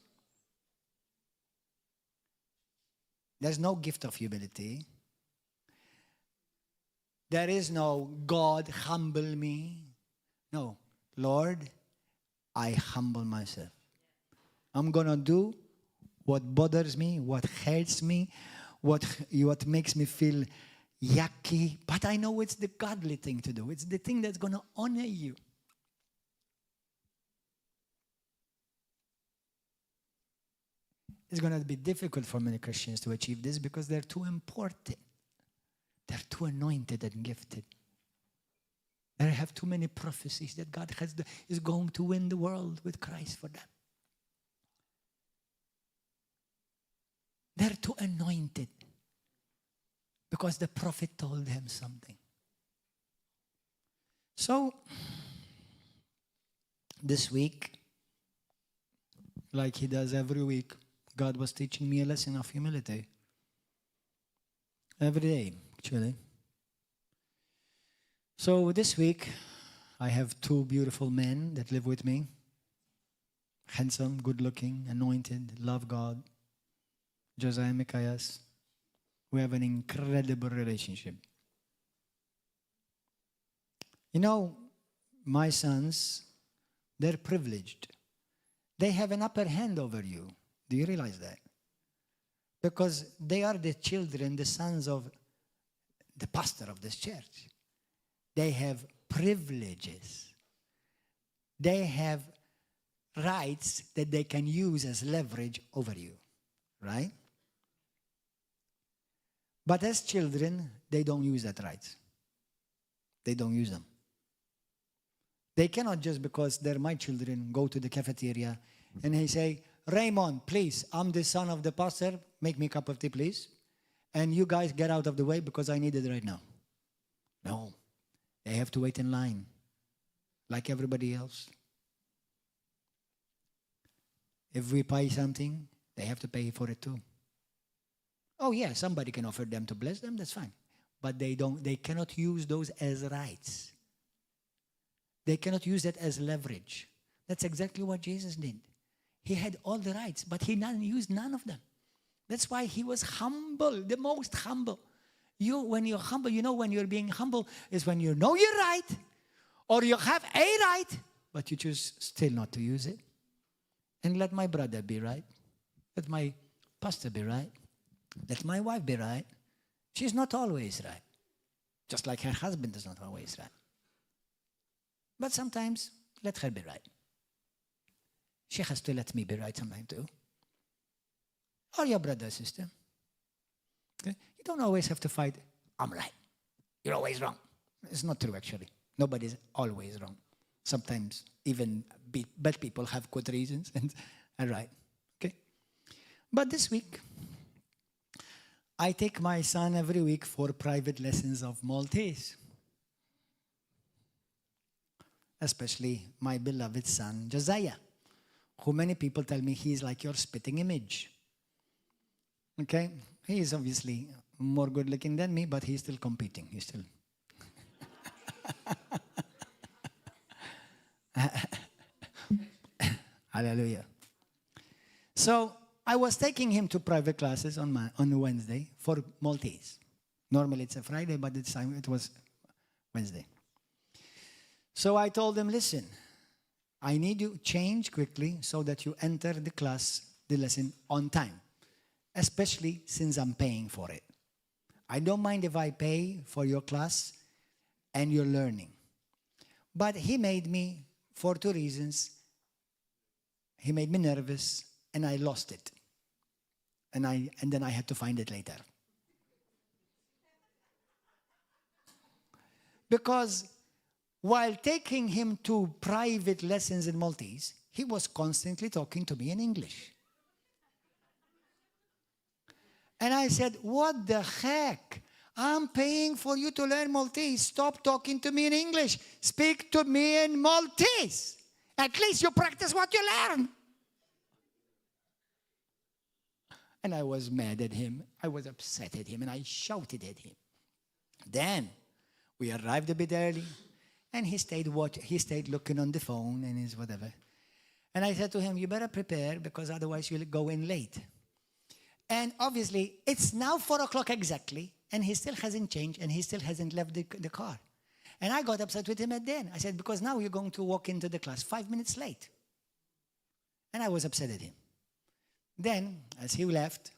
S1: There's no gift of humility. There is no God, humble me. No, Lord, I humble myself. I'm going to do what bothers me, what hurts me, what makes me feel yucky, but I know it's the godly thing to do. It's the thing that's going to honor you. It's going to be difficult for many Christians to achieve this because they're too important. They're too anointed and gifted. They have too many prophecies that God is going to win the world with Christ for them. They're too anointed. Because the prophet told them something. So, this week, like he does every week, God was teaching me a lesson of humility. Every day, actually. So this week, I have two beautiful men that live with me. Handsome, good-looking, anointed, love God. Josiah and Micaias. We have an incredible relationship. You know, my sons, they're privileged. They have an upper hand over you. Do you realize that? Because they are the children, the sons of the pastor of this church. They have privileges. They have rights that they can use as leverage over you. Right? But as children, they don't use that right. They don't use them. They cannot just because they're my children go to the cafeteria and they say, Raymond, please, I'm the son of the pastor. Make me a cup of tea, please. And you guys get out of the way because I need it right now. No. They have to wait in line, like everybody else. If we buy something, they have to pay for it too. Oh yeah, somebody can offer them to bless them, that's fine. But they cannot use those as rights. They cannot use that as leverage. That's exactly what Jesus did. He had all the rights, but he used none of them. That's why he was humble, the most humble. When you're humble, when you're being humble is when you know you're right, or you have a right, but you choose still not to use it. And let my brother be right. Let my pastor be right. Let my wife be right. She's not always right. Just like her husband is not always right. But sometimes, let her be right. She has to let me be right sometimes too. Or your brother or sister. Okay? You don't always have to fight, I'm right. You're always wrong. It's not true, actually. Nobody's always wrong. Sometimes even bad people have good reasons and are right. Okay? But this week, I take my son every week for private lessons of Maltese. Especially my beloved son, Josiah, who many people tell me he's like your spitting image. Okay? He is obviously more good looking than me, but he's still competing. He's still... Hallelujah. So I was taking him to private classes on Wednesday for Maltese. Normally it's a Friday, but this time it was Wednesday. So I told him, listen, I need you to change quickly so that you enter the lesson on time, especially since I'm paying for it. I don't mind if I pay for your class and you're learning. But he made me, for two reasons, he made me nervous and I lost it. And then I had to find it later. Because while taking him to private lessons in Maltese, he was constantly talking to me in English. And I said, what the heck? I'm paying for you to learn Maltese. Stop talking to me in English. Speak to me in Maltese. At least you practice what you learn. And I was mad at him. I was upset at him. And I shouted at him. Then we arrived a bit early. And he stayed looking on the phone and his whatever. And I said to him, you better prepare because otherwise you'll go in late. And obviously, it's now 4 o'clock exactly. And he still hasn't changed and he still hasn't left the car. And I got upset with him at then. I said, because now you're going to walk into the class 5 minutes late. And I was upset at him. Then, as he left,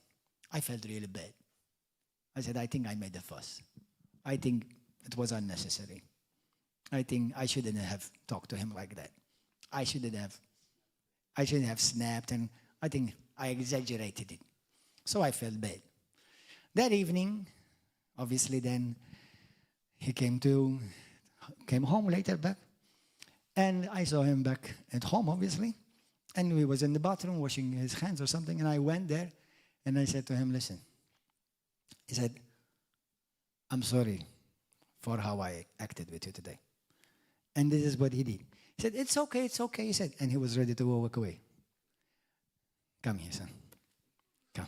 S1: I felt really bad. I said, I think I made a fuss. I think it was unnecessary. I think I shouldn't have talked to him like that. I shouldn't have snapped, and I think I exaggerated it. So I felt bad. That evening, obviously then, he came home later back, and I saw him back at home, obviously, and he was in the bathroom washing his hands or something, and I went there, and I said to him, listen, he said, I'm sorry for how I acted with you today. And this is what he did. He said, it's okay, he said. And he was ready to walk away. Come here, son. Come.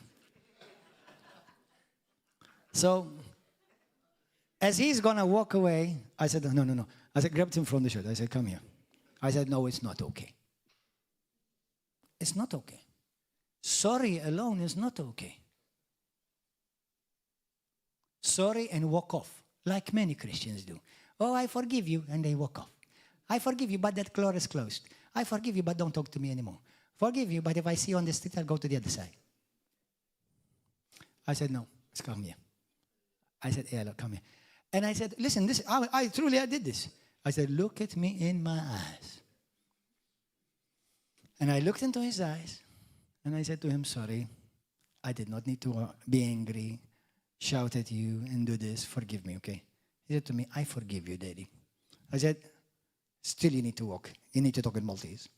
S1: So, as he's going to walk away, I said, no. I said, grabbed him from the shirt. I said, come here. I said, no, it's not okay. It's not okay. Sorry alone is not okay. Sorry and walk off, like many Christians do. Oh, I forgive you, and they walk off. I forgive you, but that door is closed. I forgive you, but don't talk to me anymore. Forgive you, but if I see you on the street, I'll go to the other side. I said, no, let's come here. I said, yeah, look, come here. And I said, listen, I truly did this. I said, look at me in my eyes. And I looked into his eyes, and I said to him, sorry, I did not need to be angry, shout at you, and do this. Forgive me, okay? He said to me, I forgive you, Daddy. I said, still you need to walk. You need to talk in Maltese.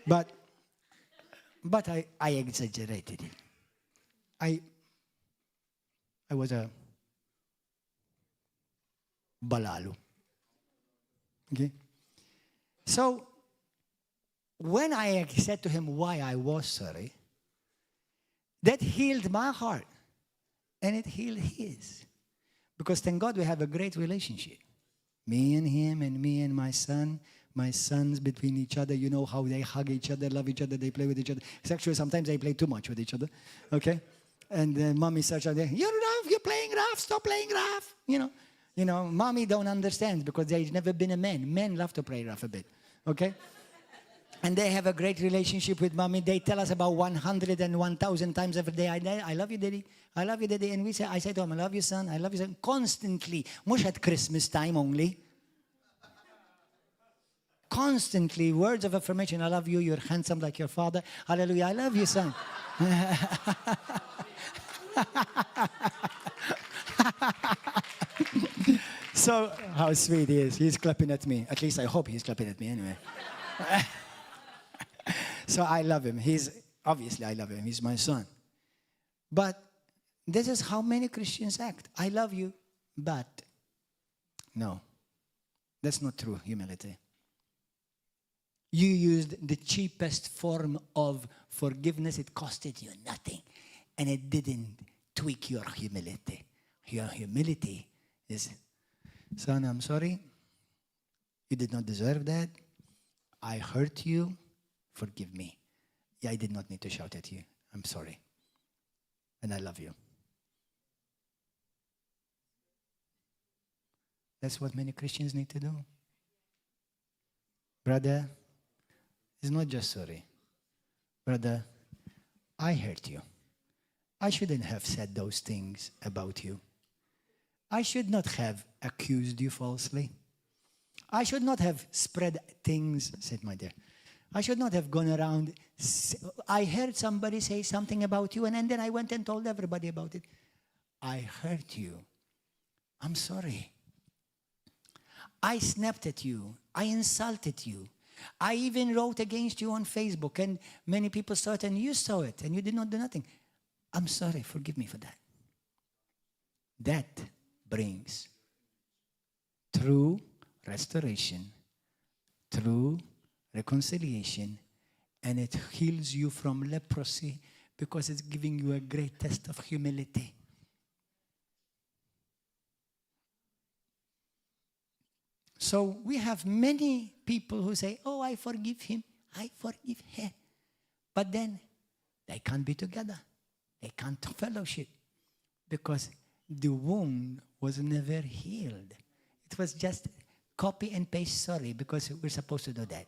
S1: But I exaggerated it. I was a balalu. Okay? So, when I said to him why I was sorry, that healed my heart. And it healed his. Because thank God we have a great relationship. Me and him and me and my son. My sons between each other, you know how they hug each other, love each other, they play with each other. Actually, sometimes they play too much with each other, okay? And mommy starts out there, you're playing rough, stop playing rough. You know, mommy don't understand because they've never been a man. Men love to play rough a bit, okay? And they have a great relationship with mommy. They tell us about 100 and 1,000 times every day, I love you, daddy. I love you, daddy. And I say to him, I love you, son. I love you, son. Constantly. Mush at Christmas time only. Constantly, words of affirmation. I love you. You're handsome like your father. Hallelujah. I love you, son. So, how sweet he is. He's clapping at me. At least I hope he's clapping at me anyway. So I love him. Obviously I love him. He's my son. But this is how many Christians act. I love you, but no. That's not true humility. You used the cheapest form of forgiveness. It costed you nothing. And it didn't tweak your humility. Your humility is, son, I'm sorry. You did not deserve that. I hurt you. Forgive me. Yeah, I did not need to shout at you. I'm sorry. And I love you. That's what many Christians need to do. Brother, it's not just sorry. Brother, I hurt you. I shouldn't have said those things about you. I should not have accused you falsely. I should not have spread things, said my dear. I should not have gone around. I heard somebody say something about you, and then I went and told everybody about it. I hurt you. I'm sorry. I snapped at you. I insulted you. I even wrote against you on Facebook, and many people saw it, and you saw it, and you did not do nothing. I'm sorry. Forgive me for that. That brings true restoration, true reconciliation, and it heals you from leprosy because it's giving you a great test of humility. So we have many people who say, oh, I forgive him, I forgive her. But then they can't be together. They can't fellowship because the wound was never healed. It was just copy and paste sorry because we're supposed to do that.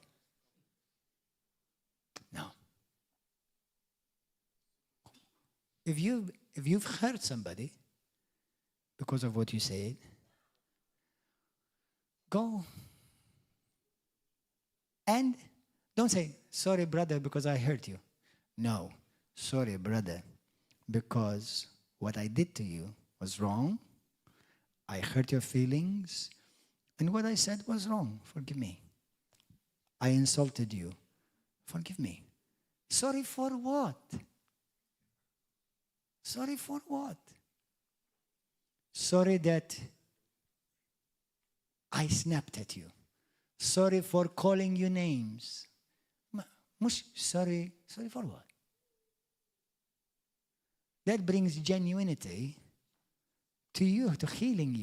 S1: No. If you've hurt somebody because of what you said, go and don't say, sorry, brother, because I hurt you. No, sorry, brother, because what I did to you was wrong. I hurt your feelings, and what I said was wrong. Forgive me. I insulted you. Forgive me. Sorry for what? Sorry for what? Sorry that I snapped at you. Sorry for calling you names. Sorry for what? That brings genuinity to you, to healing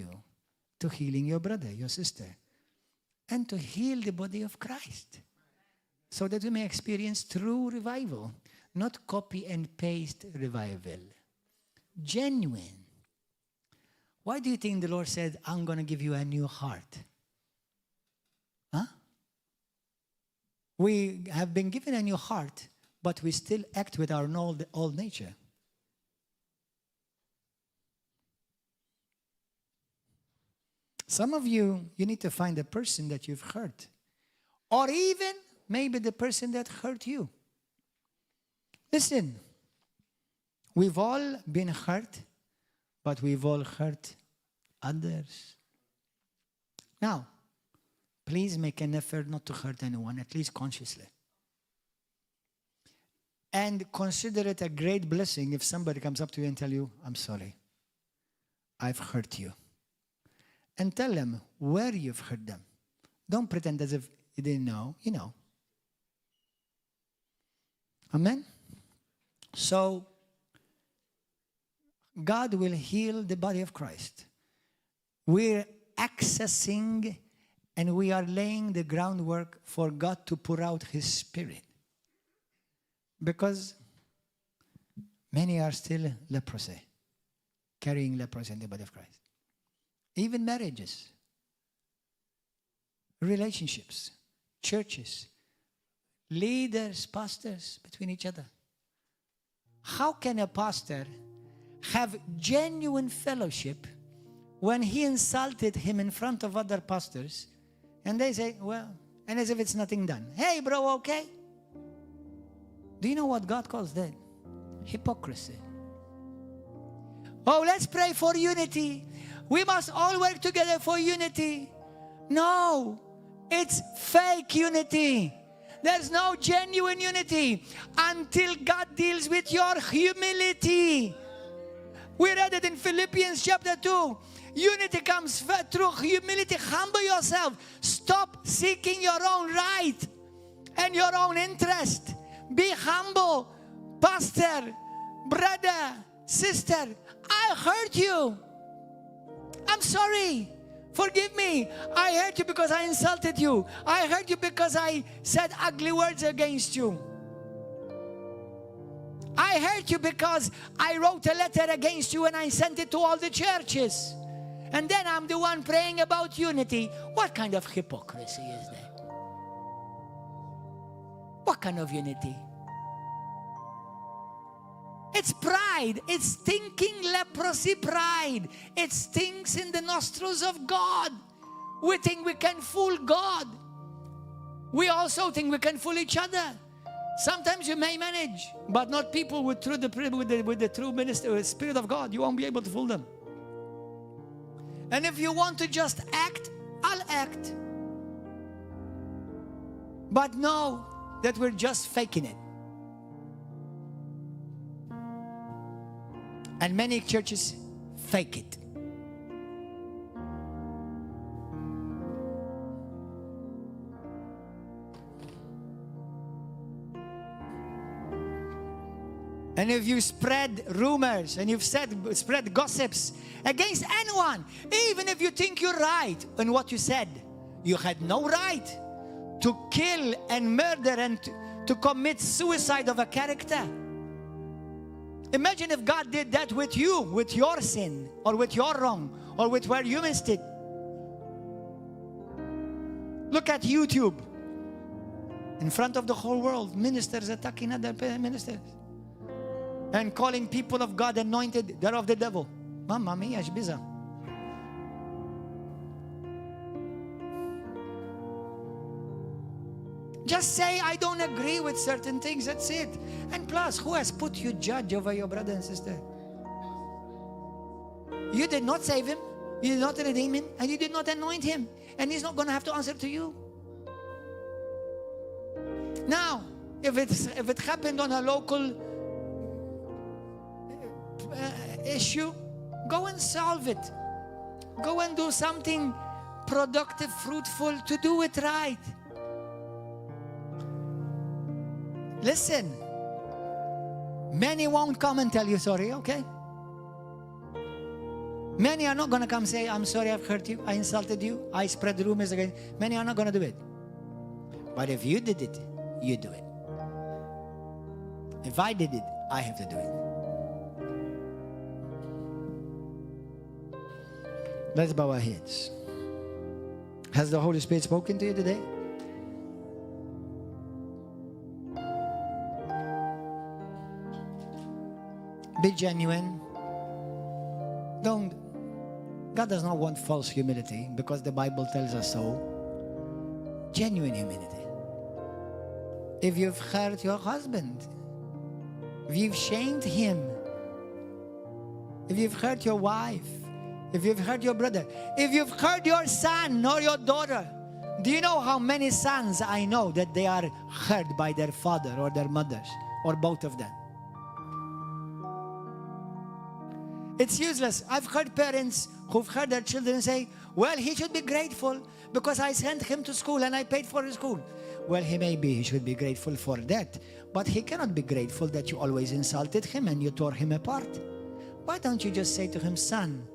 S1: your brother, your sister, and to heal the body of Christ, so that we may experience true revival, not copy and paste revival. Genuine. Why do you think the Lord said, I'm going to give you a new heart? Huh? We have been given a new heart, but we still act with our old nature. Some of you need to find a person that you've hurt. Or even maybe the person that hurt you. Listen, we've all been hurt, but we've all hurt others. Now, please make an effort not to hurt anyone, at least consciously. And consider it a great blessing if somebody comes up to you and tell you, I'm sorry, I've hurt you. and tell them where you've heard them. Don't pretend as if you didn't know. You know. Amen? So, God will heal the body of Christ. We're accessing and we are laying the groundwork for God to pour out His Spirit. Because many are still leprosy, carrying leprosy in the body of Christ. Even marriages, relationships, churches, leaders, pastors between each other. How can a pastor have genuine fellowship when he insulted him in front of other pastors and they say, well, and as if it's nothing done. Hey, bro, okay? Do you know what God calls that? Hypocrisy. Oh, let's pray for unity. We must all work together for unity. No, it's fake unity. There's no genuine unity until God deals with your humility. We read it in Philippians chapter 2. Unity comes through humility. Humble yourself. Stop seeking your own right and your own interest. Be humble. Pastor, brother, sister, I hurt you. I'm sorry. Forgive me. I hurt you because I insulted you. I hurt you because I said ugly words against you. I hurt you because I wrote a letter against you and I sent it to all the churches. And then I'm the one praying about unity. What kind of hypocrisy is that? What kind of unity? It's pride. It's stinking leprosy pride. It stinks in the nostrils of God. We think we can fool God. We also think we can fool each other. Sometimes you may manage, but not people with the true minister, Spirit of God. You won't be able to fool them. And if you want to just act, I'll act. But know that we're just faking it. And many churches fake it. And if you spread rumors and you've spread gossips against anyone, even if you think you're right in what you said, you had no right to kill and murder and to commit suicide of a character. Imagine if God did that with you, with your sin, or with your wrong, or with where you missed it. Look at YouTube. In front of the whole world, ministers attacking other ministers. And calling people of God anointed, they're of the devil. Mamma mia, shbiza. Just say, I don't agree with certain things, that's it. And plus, who has put you judge over your brother and sister? You did not save him, you did not redeem him, and you did not anoint him. And he's not going to have to answer to you. Now, if it happened on a local issue, go and solve it. Go and do something productive, fruitful, to do it right. Listen, many won't come and tell you sorry, okay? Many are not going to come say, I'm sorry, I've hurt you, I insulted you, I spread rumors against. Many are not going to do it. But if you did it, you do it. If I did it, I have to do it. Let's bow our heads. Has the Holy Spirit spoken to you today? Be genuine. God does not want false humility because the Bible tells us so. Genuine humility. If you've hurt your husband, if you've shamed him, if you've hurt your wife, if you've hurt your brother, if you've hurt your son or your daughter, do you know how many sons I know that they are hurt by their father or their mothers or both of them? It's useless. I've heard parents who've heard their children say, well, he should be grateful because I sent him to school and I paid for his school. Well, he should be grateful for that. But he cannot be grateful that you always insulted him and you tore him apart. Why don't you just say to him, son,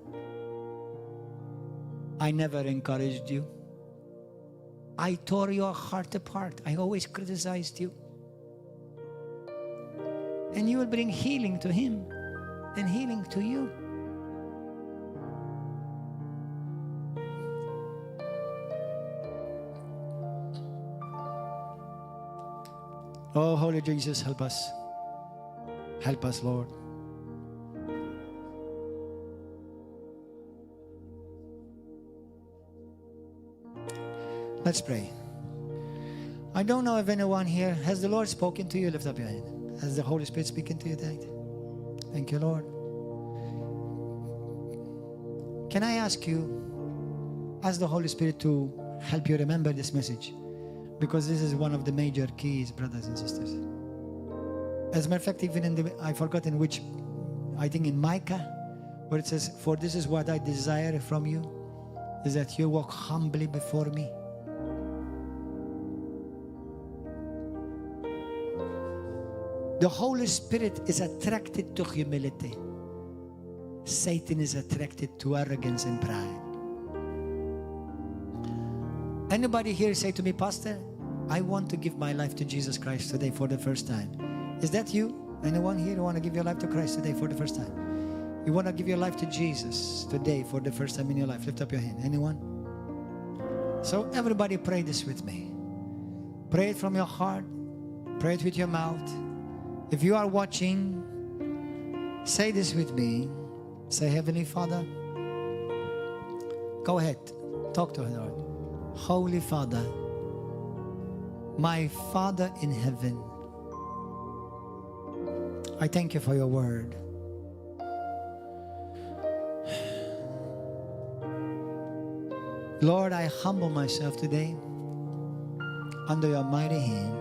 S1: I never encouraged you. I tore your heart apart. I always criticized you. And you will bring healing to him and healing to you. Oh, Holy Jesus, help us. Help us, Lord. Let's pray. I don't know if anyone here, has the Lord spoken to you? Lift up your hand. Has the Holy Spirit speaking to you tonight? Thank you, Lord. Can I ask you, ask the Holy Spirit to help you remember this message? Because this is one of the major keys, brothers and sisters. As a matter of fact, even in I forgot in which, I think in Micah, where it says, for this is what I desire from you, is that you walk humbly before me. The Holy Spirit is attracted to humility. Satan is attracted to arrogance and pride. Anybody here say to me, Pastor, I want to give my life to Jesus Christ today for the first time. Is that you? Anyone here who want to give your life to Christ today for the first time? You want to give your life to Jesus today for the first time in your life? Lift up your hand. Anyone? So everybody pray this with me. Pray it from your heart. Pray it with your mouth. If you are watching, say this with me. Say, Heavenly Father. Go ahead. Talk to her, Lord. Holy Father, my Father in heaven, I thank you for your word. Lord, I humble myself today under your mighty hand.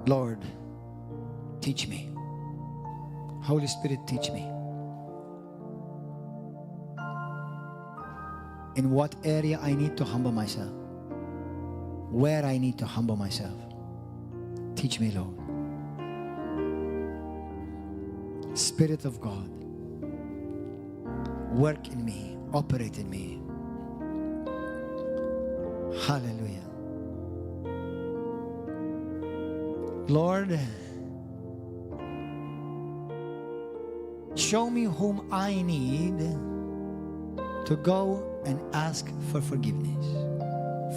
S1: Lord, teach me. Holy Spirit, teach me. In what area I need to humble myself. Where I need to humble myself. Teach me, Lord. Spirit of God, work in me, operate in me. Hallelujah. Lord, show me whom I need to go and ask for forgiveness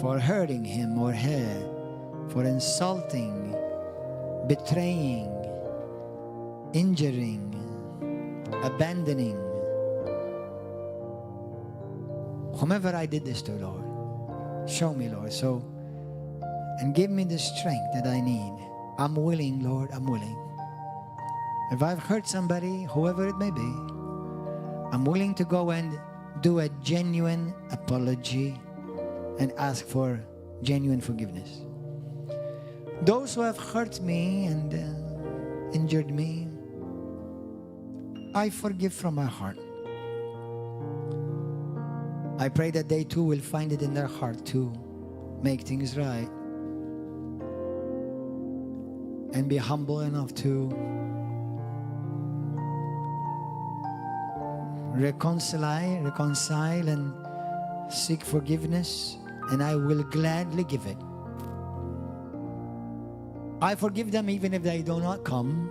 S1: for hurting him or her, for insulting, betraying, injuring, abandoning whomever I did this to, Lord. Show me, Lord, so, and give me the strength that I need. I'm willing, Lord, I'm willing. If I've hurt somebody, whoever it may be, I'm willing to go and do a genuine apology and ask for genuine forgiveness. Those who have hurt me and injured me, I forgive from my heart. I pray that they too will find it in their heart to make things right and be humble enough to reconcile and seek forgiveness, and I will gladly give it. I forgive them even if they do not come.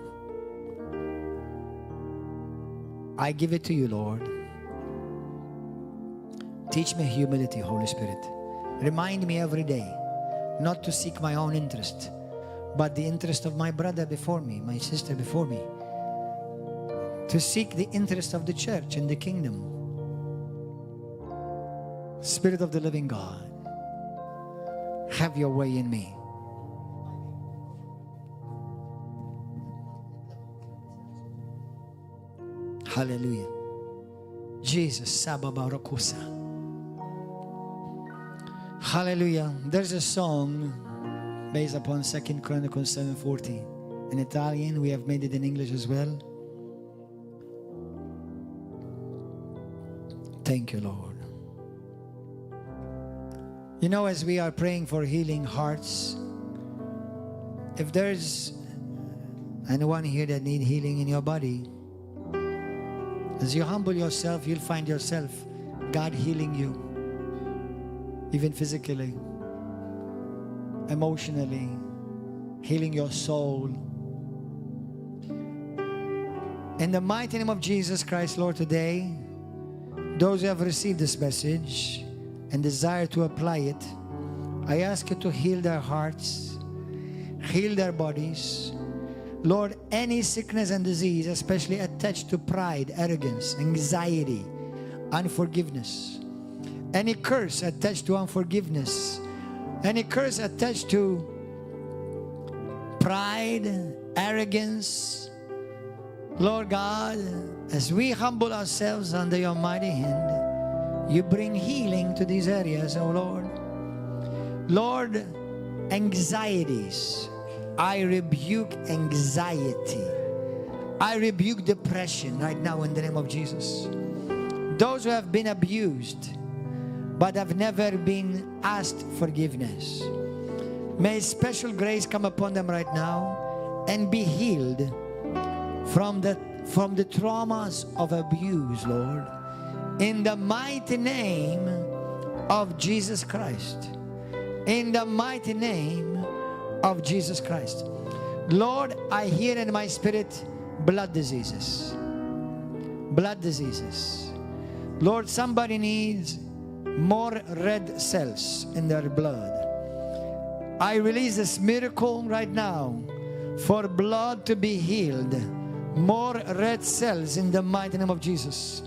S1: I give it to you, Lord. Teach me humility, Holy Spirit. Remind me every day not to seek my own interest, but the interest of my brother before me, my sister before me. To seek the interest of the church and the kingdom. Spirit of the living God, have your way in me. Hallelujah. Jesus, Sababarakusa. Hallelujah. There's a song based upon 2 Chronicles 7:14. in Italian. We have made it in English as well. Thank you, Lord. You know, as we are praying for healing hearts, if there's anyone here that need healing in your body, as you humble yourself, you'll find yourself, God healing you, even physically, emotionally, healing your soul. In the mighty name of Jesus Christ, Lord, today, those who have received this message and desire to apply it, I ask you to heal their hearts, heal their bodies. Lord, any sickness and disease, especially attached to pride, arrogance, anxiety, unforgiveness, any curse attached to unforgiveness, any curse attached to pride, arrogance, Lord God, as we humble ourselves under your mighty hand, you bring healing to these areas, oh Lord. Lord, anxieties, I rebuke anxiety. I rebuke depression right now in the name of Jesus. Those who have been abused but have never been asked forgiveness, may special grace come upon them right now and be healed from the traumas of abuse, Lord, in the mighty name of Jesus Christ. In the mighty name of Jesus Christ. Lord, I hear in my spirit blood diseases. Blood diseases. Lord, somebody needs more red cells in their blood. I release this miracle right now for blood to be healed. More red cells in the mighty name of Jesus.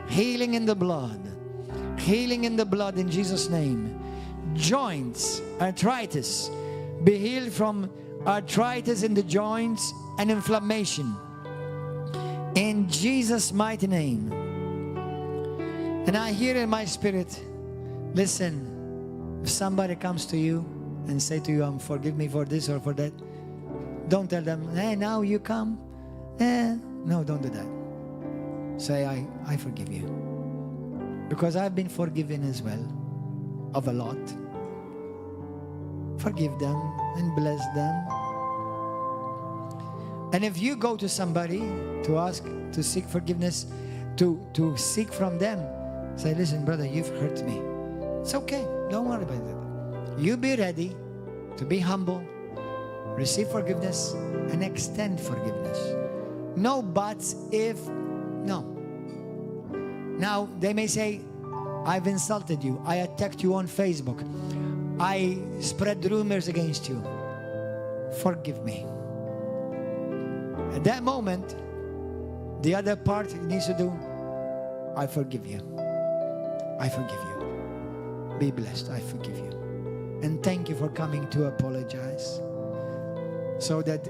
S1: Healing in the blood. Healing in the blood in Jesus' name. Joints, arthritis, be healed from arthritis in the joints and inflammation. In Jesus' mighty name. And I hear in my spirit, listen, if somebody comes to you and say to you, forgive me for this or for that, don't tell them, hey, now you come. No, don't do that. Say, I forgive you. Because I've been forgiven as well of a lot. Forgive them and bless them. And if you go to somebody to ask, to seek forgiveness, to seek from them, say, listen, brother, you've hurt me. It's okay. Don't worry about that. You be ready to be humble, receive forgiveness, and extend forgiveness. No buts, if, no. Now, they may say, I've insulted you. I attacked you on Facebook. I spread rumors against you. Forgive me. At that moment, the other part needs to do, I forgive you. I forgive you. Be blessed. I forgive you. And thank you for coming to apologize. So that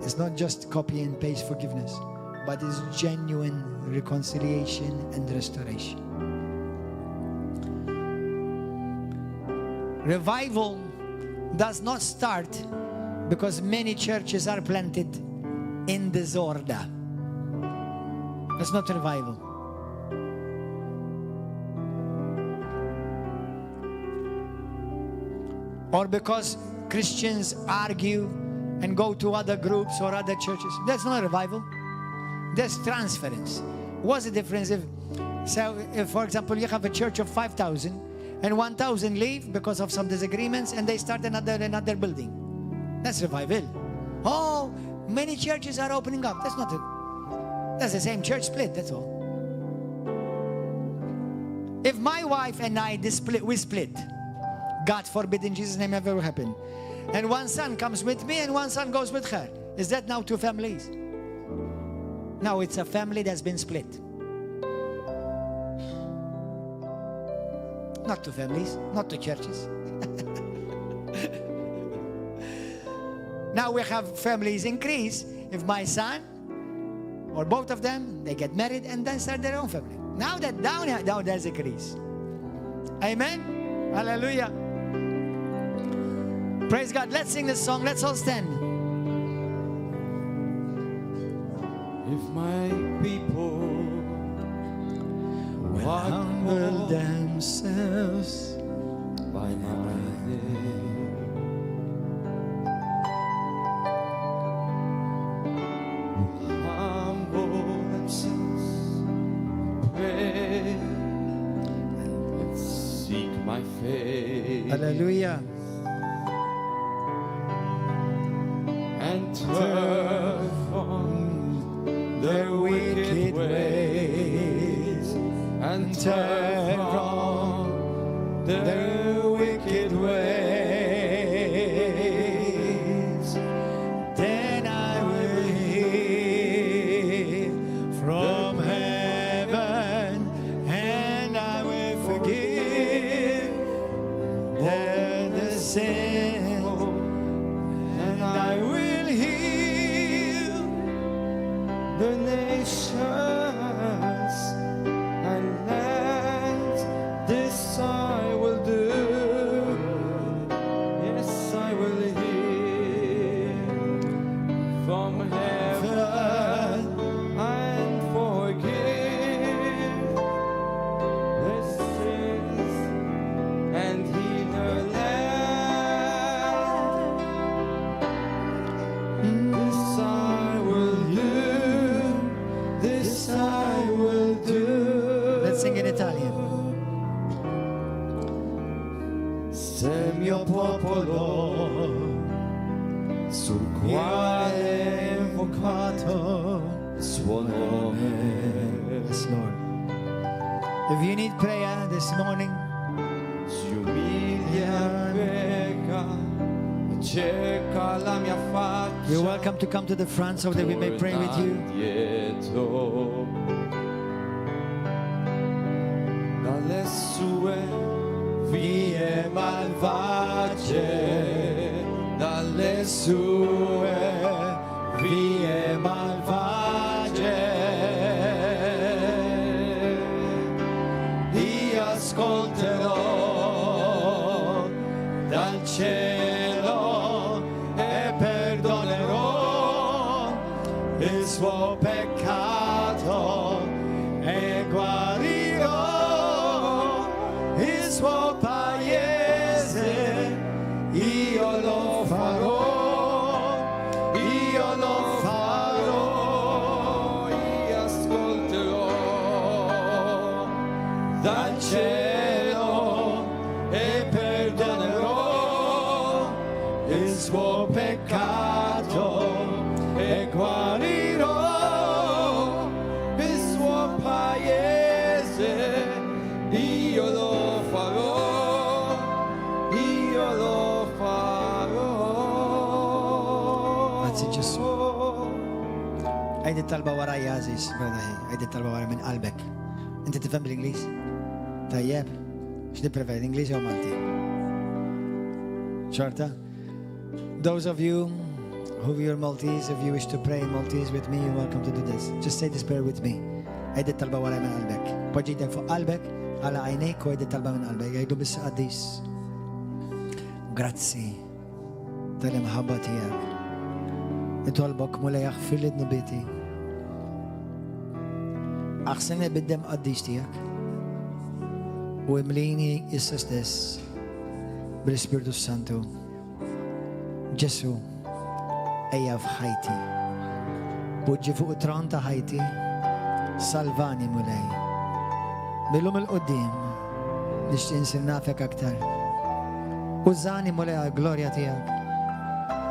S1: it's not just copy and paste forgiveness, but it's genuine reconciliation and restoration. Revival does not start because many churches are planted in disorder. That's not revival. Or because Christians argue and go to other groups or other churches. That's not revival. That's transference. What's the difference if, for example, you have a church of 5,000 and 1,000 leave because of some disagreements and they start another building? That's revival. Oh, many churches are opening up. That's not it. That's the same church split, that's all. If my wife and I we split, God forbid in Jesus' name never happen, and one son comes with me and one son goes with her, is that now two families? No, it's a family that's been split. Not two families, not two churches. Now we have families increase if my son or both of them, they get married and then start their own family. Now that down there's a increase. Amen. Hallelujah. Praise God. Let's sing this song. Let's all stand.
S2: If my people
S1: will humble themselves
S2: by my name, humble themselves, pray and seek my face.
S1: Hallelujah.
S2: And turn from their wicked ways, and turn from their wicked ways.
S1: Then I will hear from heaven, and I will forgive their sin,
S2: And
S1: I will heal
S2: the nations and lands. This I will do. Yes, I will hear from heaven and forgive the sins and heal the land. This I will do. This I will do.
S1: Let's sing in Italian.
S2: Se il mio popolo sul quale è invocato il suo nome.
S1: Yes, Lord. If you need prayer this morning,
S2: Si umilia e prega e cerca la mia faccia.
S1: you're welcome to come to the front so that we may pray with you.
S2: Dietro dalle sue vie malvagie, dalle sue vie malvagie. Io ascolterò dal cielo e perdonerò il suo peccato e guarirò il suo paese. Io lo farò, io lo farò. Io ascolterò dal cielo e perdonerò il suo peccato e guarirò il suo paese. Io lo farò, io lo farò.
S1: Grazie Gesù. هيدي الطلبة وراي يا عزيز. هيدي الطلبة وراي من قلبك. أنت تفهم بالإنجليز؟ طيب. شو تبريفير إنجليزي أو مالتي؟ شرطة. Those of you who are Maltese, if you wish to pray in Maltese with me, you're welcome to do this. Just say this prayer with me. هيدي الطلبة وراي من قلبك. بوجي ايدك فوق قلبك على عينيك وهيدي الطلبة من قلبك. هيدو بس قديس. Grazzi tal-imħabba tiegħek. Nitolbok Mulej jaħfir li dnubiti. Aħseni bid-dem qaddix tiegħek. U imlini issa stess bil-Ispiritu Santu. Ġesu, ejja f'ħajti. Poġġi fuq it-tron ta' ħajti. Salvani Mulej. Millum il-qoddim nixtieq insir nafek aktar. Użani Mulej għal-glorja tiegħek.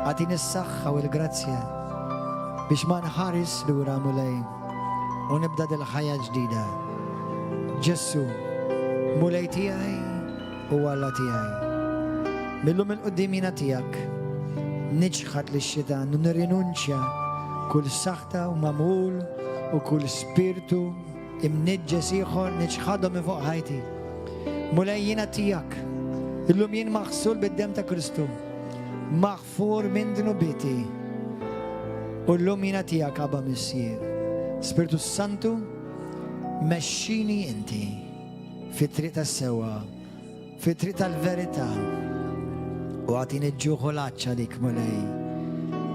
S1: Għatini s-saħħa u l-grazzja biex ma nħares lura Mulej u nibda dil-ħajja ġdida. Ġessu, Mulej tiegħi u Alla tiegħi. Millum il-qoddimina tiegħek niġħad lix-xitan u nirrinunċja kull saħta u mamul u kull spiritu imniġġes ieħor niġħadhom minn fuq ħajti. Mulej jiena tiegħek. Illum jien maħsul bid-dem ta' Kristu. Maħfur minn dnubiti. U llum jiena tiegħek Abba Missier. Spiritu Santu, mexxini inti fit-triq tas-sewwa, fit-triq tal-verità. U għatini ġuħu laċċa dik Mulej.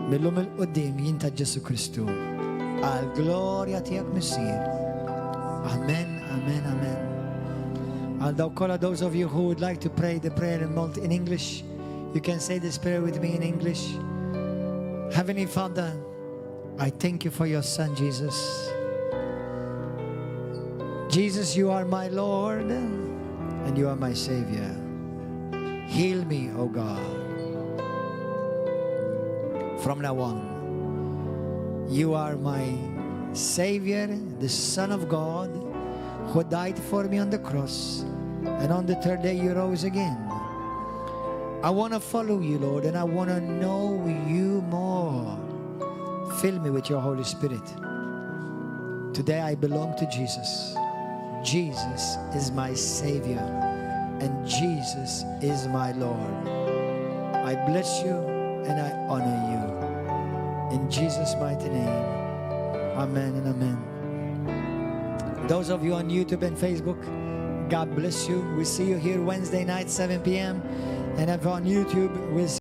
S1: Millum il-qoddim jien ta' Ġesu Kristu. Għal glorja tiegħek missir. Amen, amen, amen. And those of you who would like to pray the prayer in English, you can say this prayer with me in English. Heavenly Father, I thank you for your Son, Jesus. Jesus, you are my Lord and you are my Savior. Heal me, O God. From now on, you are my Savior, the Son of God, who died for me on the cross, and on the third day you rose again. I want to follow you, Lord, and I want to know you more. Fill me with your Holy Spirit. Today I belong to Jesus. Jesus is my Savior, and Jesus is my Lord. I bless you and I honor you. In Jesus' mighty name, amen and amen. Those of you on YouTube and Facebook, God bless you. We see you here Wednesday night, 7 p.m. And if on YouTube, we'll see